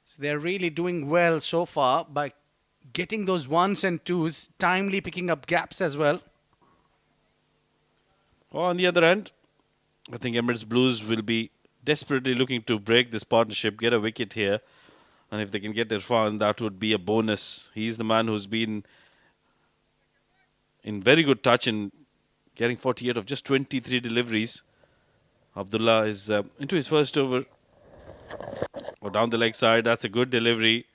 So they're really doing well so far by getting those 1s and 2s, timely picking up gaps as well. On the other hand, I think Emirates Blues will be desperately looking to break this partnership, get a wicket here. And if they can get Irfan, that would be a bonus. He's the man who's been in very good touch in getting 48 of just 23 deliveries. Abdullah is into his first over. Or down the leg side, that's a good delivery.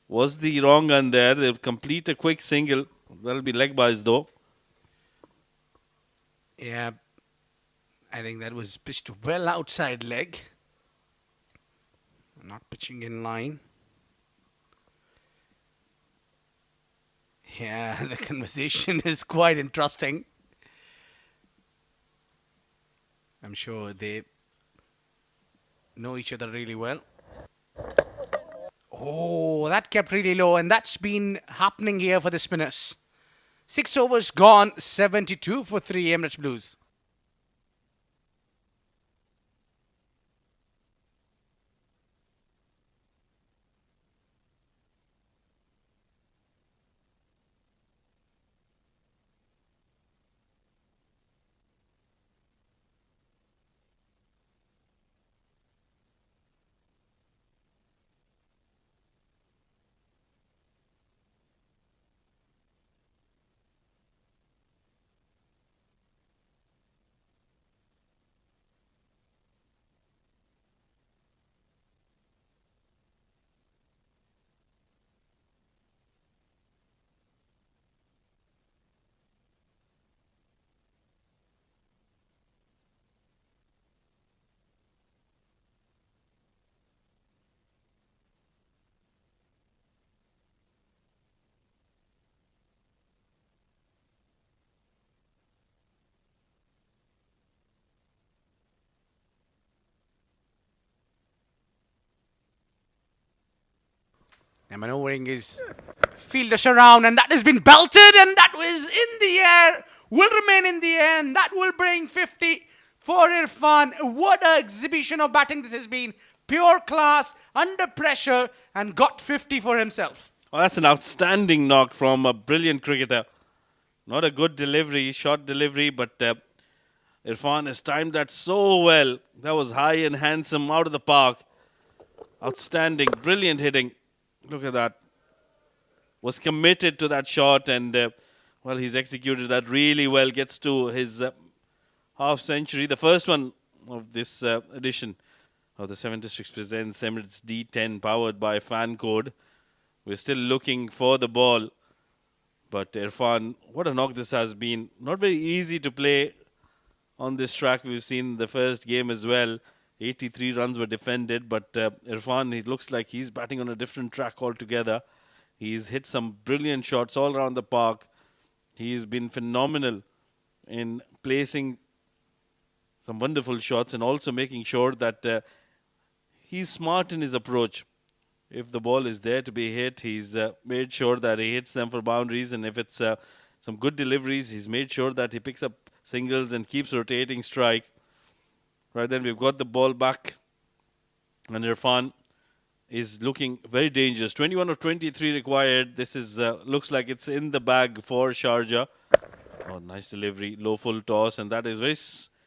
Was the wrong gun there? They'll complete a quick single. That'll be leg byes though. Yeah, I think that was pitched well outside leg. Not pitching in line. Yeah, the conversation is quite interesting. I'm sure they know each other really well. Oh, that kept really low, and that's been happening here for the spinners. 6 overs gone, 72 for 3 Emirates Blues. And maneuvering his fielders around, and that has been belted, and that was in the air, will remain in the air, and that will bring 50 for Irfan. What an exhibition of batting this has been. Pure class, under pressure, and got 50 for himself. Oh, that's an outstanding knock from a brilliant cricketer. Not a good delivery, short delivery, but Irfan has timed that so well. That was high and handsome out of the park. Outstanding, brilliant hitting. Look at that. Was committed to that shot, and well, he's executed that really well. Gets to his half century, the first one of this edition of the 7 Districts Presents Emirates D10, powered by Fan Code. We're still looking for the ball, but Irfan, what a knock this has been. Not very easy to play on this track. We've seen the first game as well. 83 runs were defended, but Irfan, it looks like he's batting on a different track altogether. He's hit some brilliant shots all around the park. He's been phenomenal in placing some wonderful shots and also making sure that he's smart in his approach. if the ball is there to be hit, he's made sure that he hits them for boundaries. And if it's some good deliveries, he's made sure that he picks up singles and keeps rotating strike. Right then, we've got the ball back. And Irfan is looking very dangerous. 21 of 23 required. This is looks like it's in the bag for Sharjah. Oh, nice delivery. Low full toss. And that is very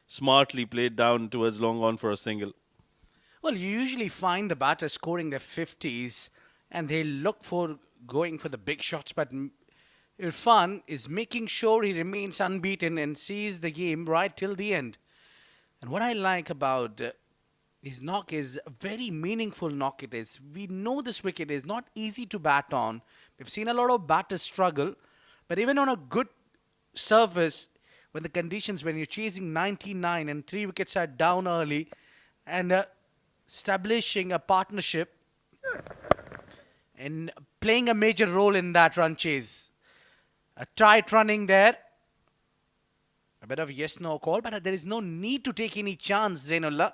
smartly played down towards long on for a single. Well, you usually find the batters scoring their 50s and they look for going for the big shots, but Irfan is making sure he remains unbeaten and sees the game right till the end. And what I like about his knock is a very meaningful knock it is. We know this wicket is not easy to bat on. We've seen a lot of batters struggle, but even on a good surface, when the conditions, when you're chasing 99 and 3 wickets are down early, and establishing a partnership and playing a major role in that run chase. A tight running there. A bit of yes-no call, but there is no need to take any chance, Zainullah.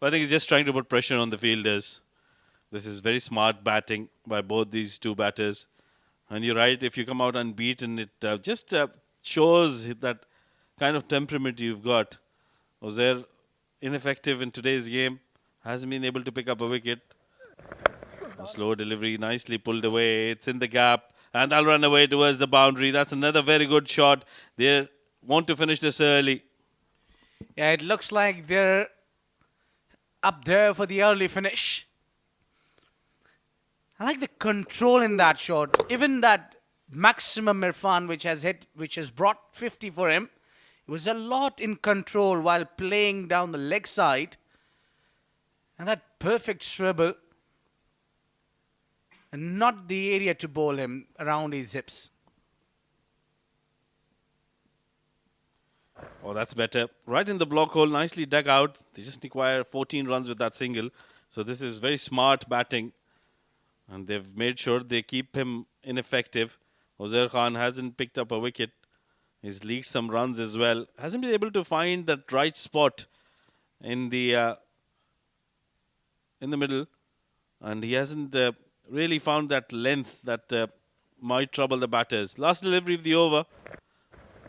I think he's just trying to put pressure on the fielders. This is very smart batting by both these two batters. And you're right, if you come out unbeaten, it just shows that kind of temperament you've got. Uzair, ineffective in today's game, hasn't been able to pick up a wicket. A slow delivery, nicely pulled away. It's in the gap, and they'll run away towards the boundary. That's another very good shot. They want to finish this early. Yeah, it looks like they're up there for the early finish. I like the control in that shot. Even that maximum Irfan which has brought 50 for him. It was a lot in control while playing down the leg side. And that perfect swivel. And not the area to bowl him around his hips. Oh, that's better. Right in the block hole, nicely dug out. They just require 14 runs with that single. So this is very smart batting. And they've made sure they keep him ineffective. Uzair Khan hasn't picked up a wicket. He's leaked some runs as well. Hasn't been able to find that right spot in the middle. And he hasn't really found that length that might trouble the batters. Last delivery of the over.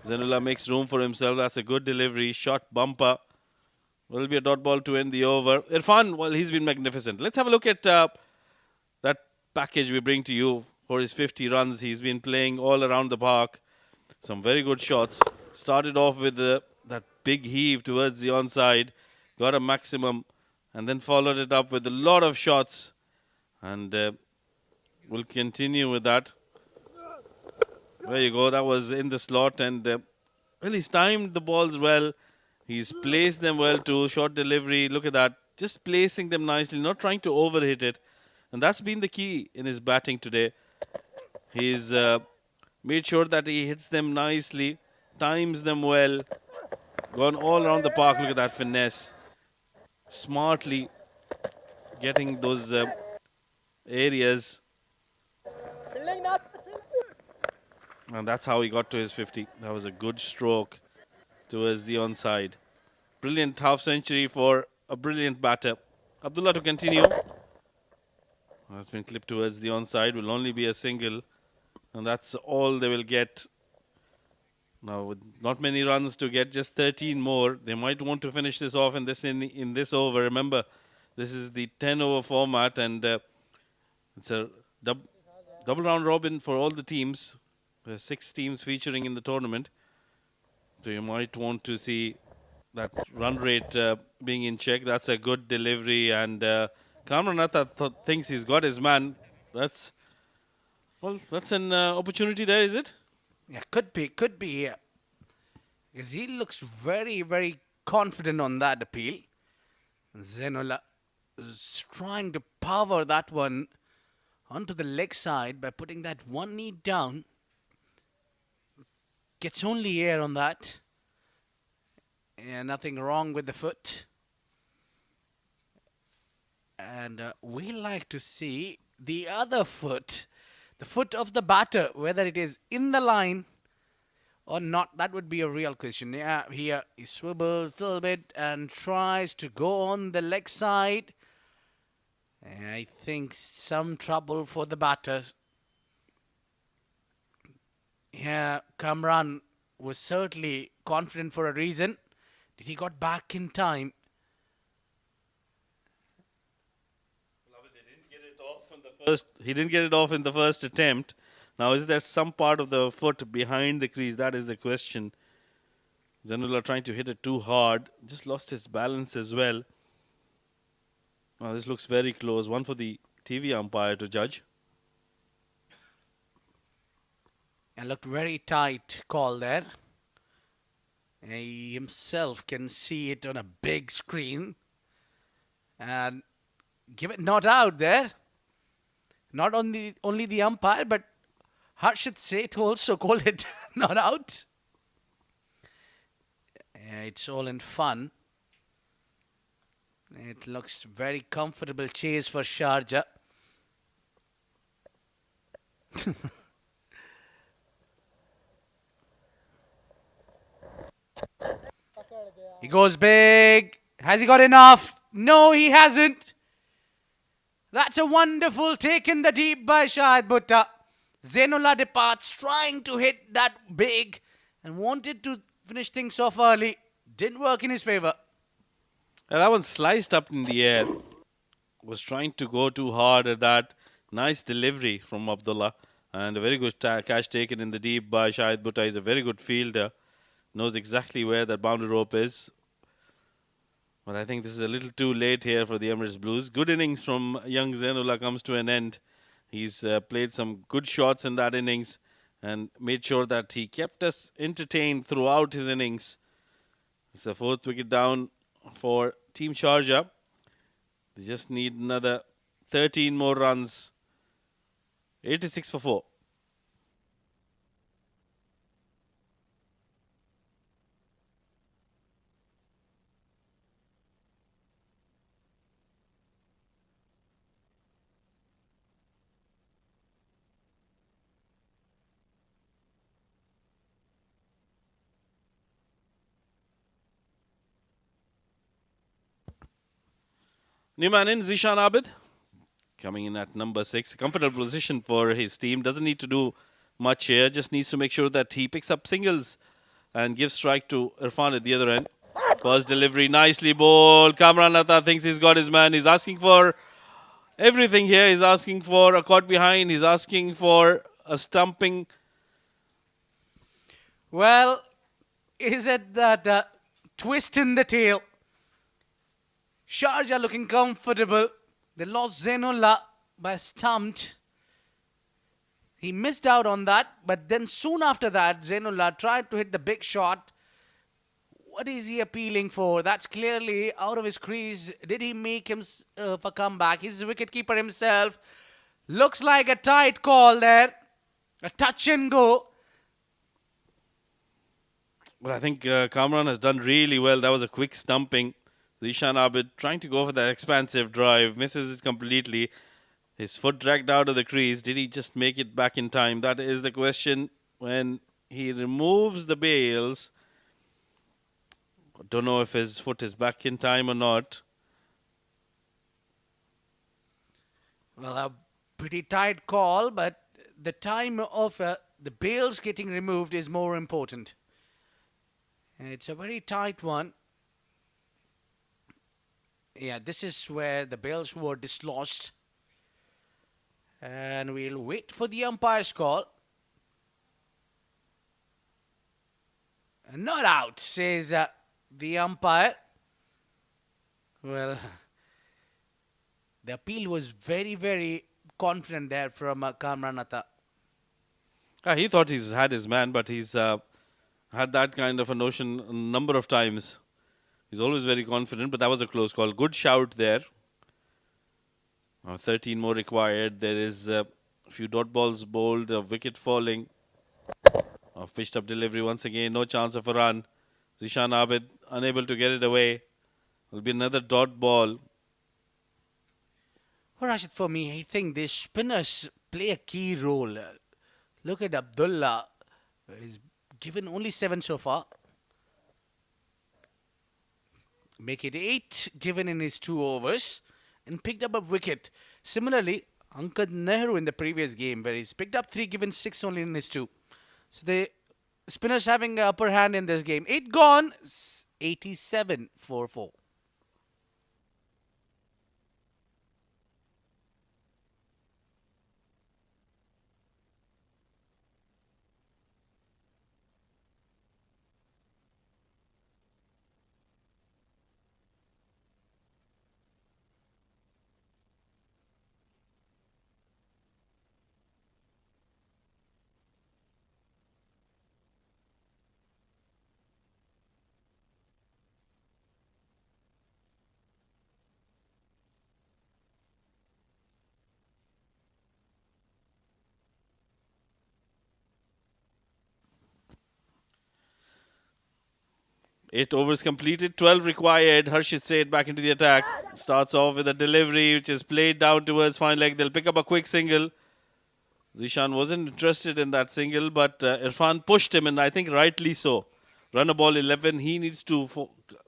Zainullah makes room for himself. That's a good delivery. Shot bumper. Will be a dot ball to end the over. Irfan, well, he's been magnificent. Let's have a look at that package we bring to you for his 50 runs. He's been playing all around the park. Some very good shots. Started off with that big heave towards the onside. Got a maximum. And then followed it up with a lot of shots. And we'll continue with that. There you go. That was in the slot. And well, he's timed the balls well. He's placed them well too. Short delivery. Look at that. Just placing them nicely. Not trying to overhit it. And that's been the key in his batting today. He's made sure that he hits them nicely. Times them well. Gone all around the park. Look at that finesse. Smartly getting those areas. And that's how he got to his 50. That was a good stroke towards the onside. Brilliant half century for a brilliant batter. Abdullah to continue. That's been clipped towards the onside. Will only be a single. And that's all they will get. Now, with not many runs to get, just 13 more. They might want to finish this off in this over. Remember, this is the 10-over format, and it's a double round robin for all the teams. There's 6 teams featuring in the tournament. So you might want to see that run rate being in check. That's a good delivery, and Kamran Atta thinks he's got his man. That's an opportunity there, is it? Yeah, could be. Yeah. Because he looks very, very confident on that appeal. Zainullah is trying to power that one onto the leg side by putting that one knee down. Gets only air on that. Yeah, nothing wrong with the foot. And we like to see the other foot. The foot of the batter, whether it is in the line or not, that would be a real question. Yeah, here he swivels a little bit and tries to go on the leg side. I think some trouble for the batters. Yeah, Kamran was certainly confident for a reason. Did he got back in time? He didn't get it off in the first attempt. Now, is there some part of the foot behind the crease? That is the question. Zainullah trying to hit it too hard. Just lost his balance as well. Now, this looks very close. One for the TV umpire to judge. And looked very tight call there. He himself can see it on a big screen. And give it not out there. Not only the umpire, but Harshit Seth also called it not out. It's all in fun. It looks very comfortable chase for Sharjah. He goes big. Has he got enough? No, he hasn't. That's a wonderful take in the deep by Shahid Bhutta. Zainullah departs, trying to hit that big and wanted to finish things off early. Didn't work in his favour. That one sliced up in the air. Was trying to go too hard at that. Nice delivery from Abdullah. And a very good catch taken in the deep by Shahid Bhutta. He's a very good fielder. Knows exactly where that boundary rope is. But I think this is a little too late here for the Emirates Blues. Good innings from young Zainullah comes to an end. He's played some good shots in that innings and made sure that he kept us entertained throughout his innings. It's the fourth wicket down for Team Sharjah. They just need another 13 more runs. 86 for 4. New man in, Zishan Abid. Coming in at number 6. A comfortable position for his team. Doesn't need to do much here. Just needs to make sure that he picks up singles and gives strike to Irfan at the other end. First delivery, nicely bowled. Kamran Atta thinks he's got his man. He's asking for everything here. He's asking for a caught behind. He's asking for a stumping. Well, is it that twist in the tail? Sharjah looking comfortable. They lost Zainullah by stumped. He missed out on that, but then soon after that, Zainullah tried to hit the big shot. What is he appealing for? That's clearly out of his crease. Did he make him a comeback? He's the wicketkeeper himself. Looks like a tight call there. A touch and go. But I think Kamran has done really well. That was a quick stumping. Zishan Abid trying to go for that expansive drive. Misses it completely. His foot dragged out of the crease. Did he just make it back in time? That is the question. When he removes the bails, don't know if his foot is back in time or not. Well, a pretty tight call, but the time of the bails getting removed is more important. It's a very tight one. Yeah, this is where the bails were dislodged. And we'll wait for the umpire's call. Not out, says the umpire. Well, the appeal was very, very confident there from Kamran Atta. He thought he's had his man, but he's had that kind of a notion a number of times. He's always very confident, but that was a close call. Good shout there. 13 more required. There is a few dot balls bowled, a wicket falling. Pitched up delivery once again. No chance of a run. Zishan Abid unable to get it away. Will be another dot ball. Well, Rashid, for me, I think the spinners play a key role. Look at Abdullah. He's given only 7 so far. Make it 8 given in his 2 overs. and picked up a wicket. Similarly, Ankad Nehru in the previous game, where he's picked up 3, given 6 only in his 2. So the spinners having the upper hand in this game. 8 gone, 87 for 4. Eight overs completed, 12 required. Harshit Said back into the attack. Starts off with a delivery which is played down towards fine leg. They'll pick up a quick single. Zishan wasn't interested in that single, but Irfan pushed him, and I think rightly so. Run a ball 11. He needs to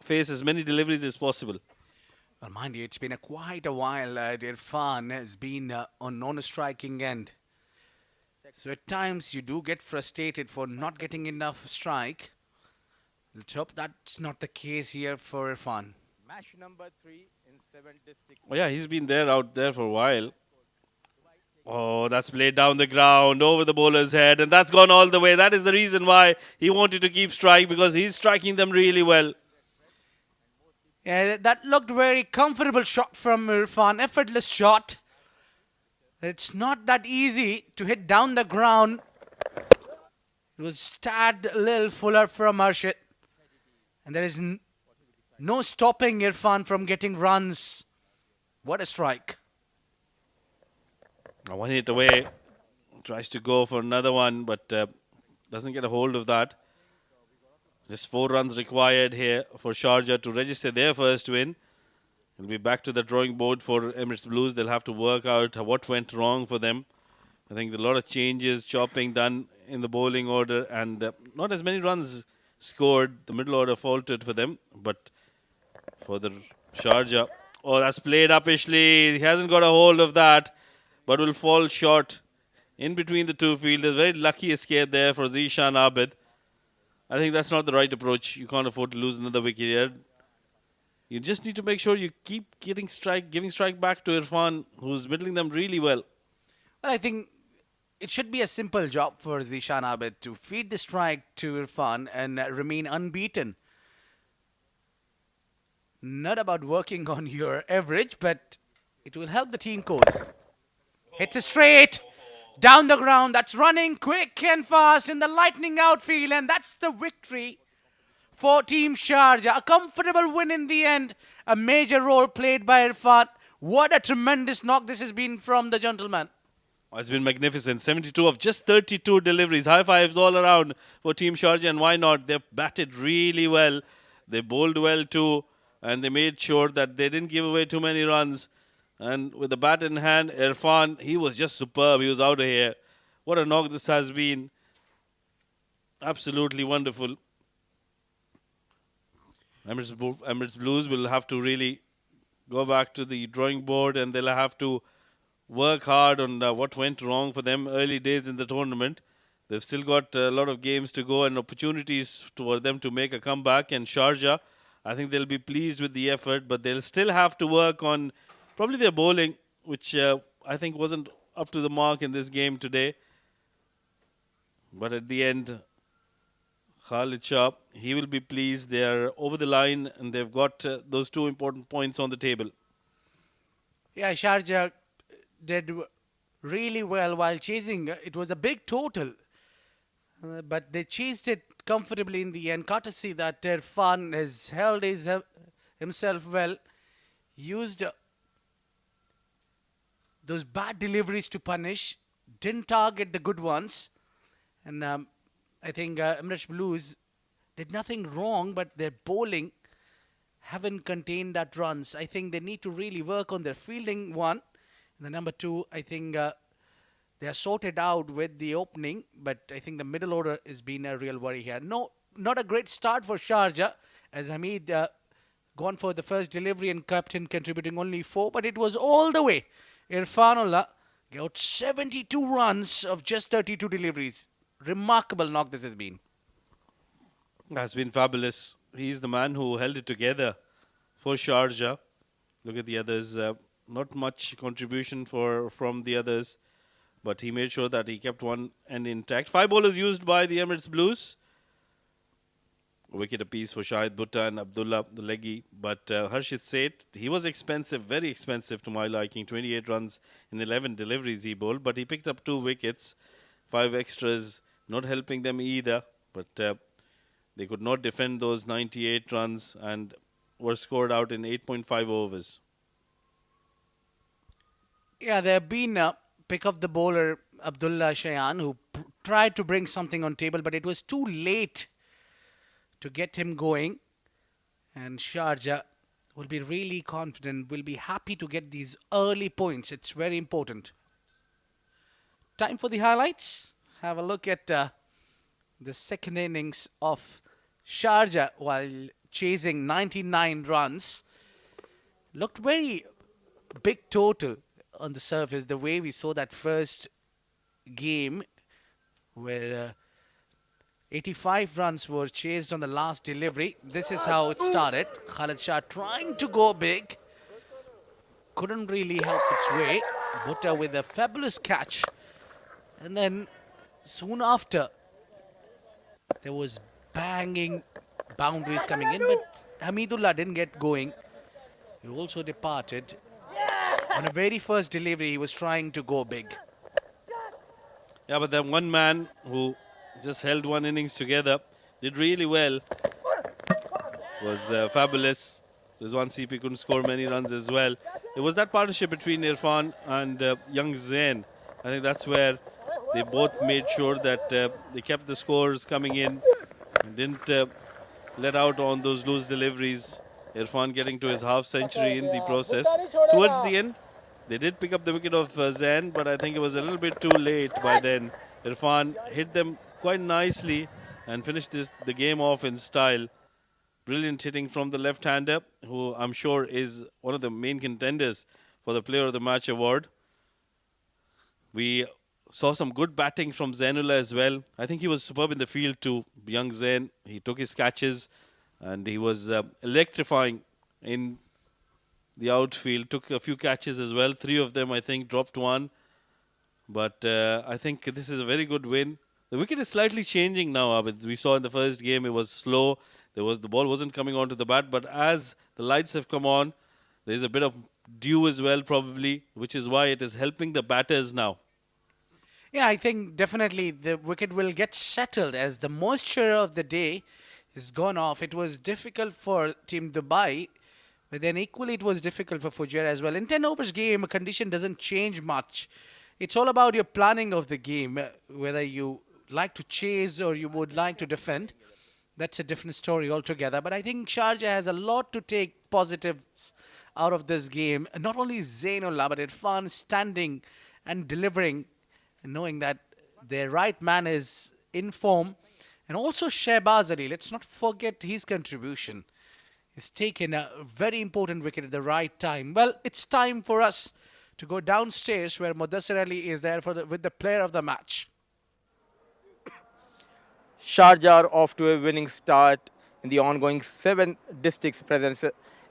face as many deliveries as possible. Well, mind you, it's been quite a while. Irfan has been on a striking end. So at times you do get frustrated for not getting enough strike. Let's hope that's not the case here for Irfan. Match number 3 in 7 districts. Oh, yeah, he's been out there for a while. Oh, that's played down the ground, over the bowler's head, and that's gone all the way. That is the reason why he wanted to keep strike, because he's striking them really well. Yeah, that looked very comfortable shot from Irfan. Effortless shot. It's not that easy to hit down the ground. It was tad a little fuller from Harshit. And there is no stopping Irfan from getting runs. What a strike. One hit away. Tries to go for another one, but doesn't get a hold of that. Just 4 runs required here for Sharjah to register their first win. It'll be back to the drawing board for Emirates Blues. They'll have to work out what went wrong for them. I think a lot of changes, chopping done in the bowling order, and not as many runs scored. The middle order faltered for them, but for the Sharjah, oh, that's played uppishly. He hasn't got a hold of that, but will fall short in between the two fielders. Very lucky escape there for Zishan Abid. I think that's not the right approach. You can't afford to lose another wicket here. You just need to make sure you keep giving strike back to Irfan, who's middling them really well. Well, I think it should be a simple job for Zishan Abid to feed the strike to Irfan and remain unbeaten. Not about working on your average, but it will help the team cause. Hits a straight down the ground. That's running quick and fast in the lightning outfield, and that's the victory for Team Sharjah. A comfortable win in the end. A major role played by Irfan. What a tremendous knock this has been from the gentleman. Oh, it's been magnificent. 72 of just 32 deliveries. High fives all around for Team Sharjah, and why not? They've batted really well. They bowled well too, and they made sure that they didn't give away too many runs. And with the bat in hand, Irfan, he was just superb. He was out of here. What a knock this has been. Absolutely wonderful. Emirates Blues will have to really go back to the drawing board, and they'll have to work hard on what went wrong for them early days in the tournament. They've still got a lot of games to go and opportunities for them to make a comeback. And Sharjah, I think they'll be pleased with the effort, but they'll still have to work on probably their bowling, which I think wasn't up to the mark in this game today. But at the end, Khalid Shah, he will be pleased. They are over the line, and they've got those 2 important points on the table. Yeah, Sharjah did really well while chasing. It was a big total, but they chased it comfortably in the end. Courtesy that Irfan has held himself well, used those bad deliveries to punish, didn't target the good ones. And I think Emirates Blues did nothing wrong, but their bowling haven't contained that runs. I think they need to really work on their fielding, one. And the number 2, I think they are sorted out with the opening, but I think the middle order has been a real worry here. No, not a great start for Sharjah, as Hamid gone for the first delivery and captain contributing only 4, but it was all the way. Irfanullah got 72 runs of just 32 deliveries. Remarkable knock this has been. Has been fabulous. He's the man who held it together for Sharjah. Look at the others. Not much contribution from the others, but he made sure that he kept one end intact. 5 bowlers used by the Emirates Blues. A wicket apiece for Shahid Bhutta and Abdullah, the leggy. But Harshit Seth, he was expensive, very expensive to my liking. 28 runs in 11 deliveries he bowled, but he picked up 2 wickets. 5 extras, not helping them either. But they could not defend those 98 runs and were scored out in 8.5 overs. Yeah, there have been pick of the bowler Abdullah Shayan who tried to bring something on table, but it was too late to get him going. And Sharjah will be really confident, will be happy to get these early points. It's very important. Time for the highlights. Have a look at the second innings of Sharjah while chasing 99 runs. Looked very big total on the surface, the way we saw that first game where 85 runs were chased on the last delivery. This is how it started. Khalid Shah trying to go big. Couldn't really help its way. Bhutta with a fabulous catch. And then soon after, there was banging boundaries coming in, but Hamidullah didn't get going. He also departed. On a very first delivery, he was trying to go big. Yeah, but that one man who just held one innings together did really well. Was fabulous. There's one CP couldn't score many runs as well. It was that partnership between Irfan and young Zain. I think that's where they both made sure that they kept the scores coming in and didn't let out on those loose deliveries. Irfan getting to his half century in the process. Towards the end, they did pick up the wicket of Zain, but I think it was a little bit too late by then. Irfan hit them quite nicely and finished the game off in style. Brilliant hitting from the left-hander, who I'm sure is one of the main contenders for the Player of the Match award. We saw some good batting from Zainullah as well. I think he was superb in the field too. Young Zain, he took his catches and he was electrifying in the outfield. Took a few catches as well. 3 of them, I think, dropped one. But I think this is a very good win. The wicket is slightly changing now, Abid. We saw in the first game it was slow. The ball wasn't coming onto the bat. But as the lights have come on, there's a bit of dew as well probably, which is why it is helping the batters now. Yeah, I think definitely the wicket will get settled as the moisture of the day is gone off. It was difficult for Team Dubai, but then equally it was difficult for Fujairah as well. In 10 overs game, a condition doesn't change much. It's all about your planning of the game, whether you like to chase or you would like to defend. That's a different story altogether. But I think Sharjah has a lot to take positives out of this game. Not only Zainullah, but Irfan standing and delivering, knowing that their right man is in form. And also Shehbaz Ali, let's not forget his contribution. He's taken a very important wicket at the right time. Well, it's time for us to go downstairs where Mudassir Ali is there with the player of the match. Sharjah are off to a winning start in the ongoing 7 districts presents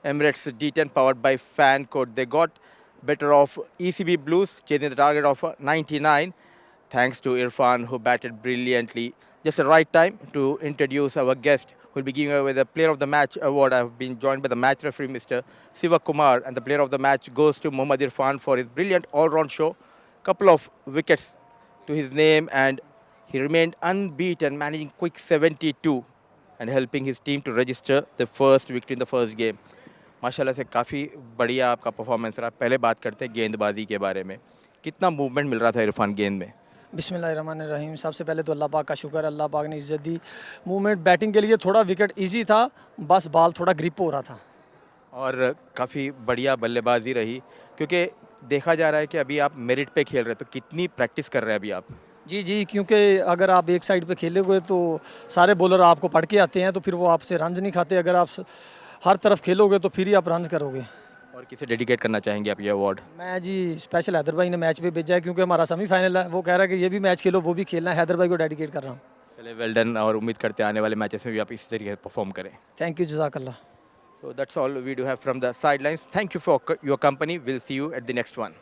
Emirates D10 powered by Fan Code. They got better of ECB Blues, chasing the target of 99, thanks to Irfan, who batted brilliantly. Just the right time to introduce our guest, who will be giving away the Player of the Match award. I have been joined by the match referee, Mr. Siva Kumar, and the Player of the Match goes to Mohammad Irfan for his brilliant all-round show. Couple of wickets to his name, and he remained unbeaten, managing quick 72 and helping his team to register the first victory in the first game. माशाल्लाह से काफ़ी बढ़िया आपका performance रहा. पहले बात करते हैं गेंदबाजी के बारे में. कितना मूवमेंट मिल रहा था इरफान गेंद में? बिस्मिल्लाहिर्रहमानिर्रहीम. सबसे पहले तो अल्लाह पाक का शुक्र, अल्लाह पाक ने इज्जत दी. मूवमेंट बैटिंग के लिए थोड़ा विकेट इजी था, बस बॉल थोड़ा ग्रिप हो रहा था. और काफ़ी बढ़िया बल्लेबाजी रही, क्योंकि देखा जा रहा है कि अभी आप मेरिट पे खेल रहे, तो कितनी प्रैक्टिस कर रहे हैं अभी आप? जी, क्योंकि अगर आप एक साइड पे खेलोगे तो सारे बॉलर आपको पढ़ के आते हैं, तो फिर वो आपसे रन्स नहीं खाते. अगर आप हर तरफ खेलोगे तो फिर ही आप रन करोगे। और किसे डेडिकेट करना चाहेंगे आप ये अवार्ड? मैं जी स्पेशल हैदर भाई ने मैच पे भेजा है, क्योंकि हमारा सेमीफाइनल है, वो कह रहा है कि ये भी मैच खेलो, वो भी खेलना है, हैदर भाई को डेडिकेट कर रहा हूँ। चलिए, वेल डन, और उम्मीद करते हैं आने वाले मैचेस में भी आप इसी तरीके से परफॉर्म करें। थैंक यू, जज़ाकल्लाह। So that's all we do have from the sidelines. Thank you for your company. We'll see you at the next one.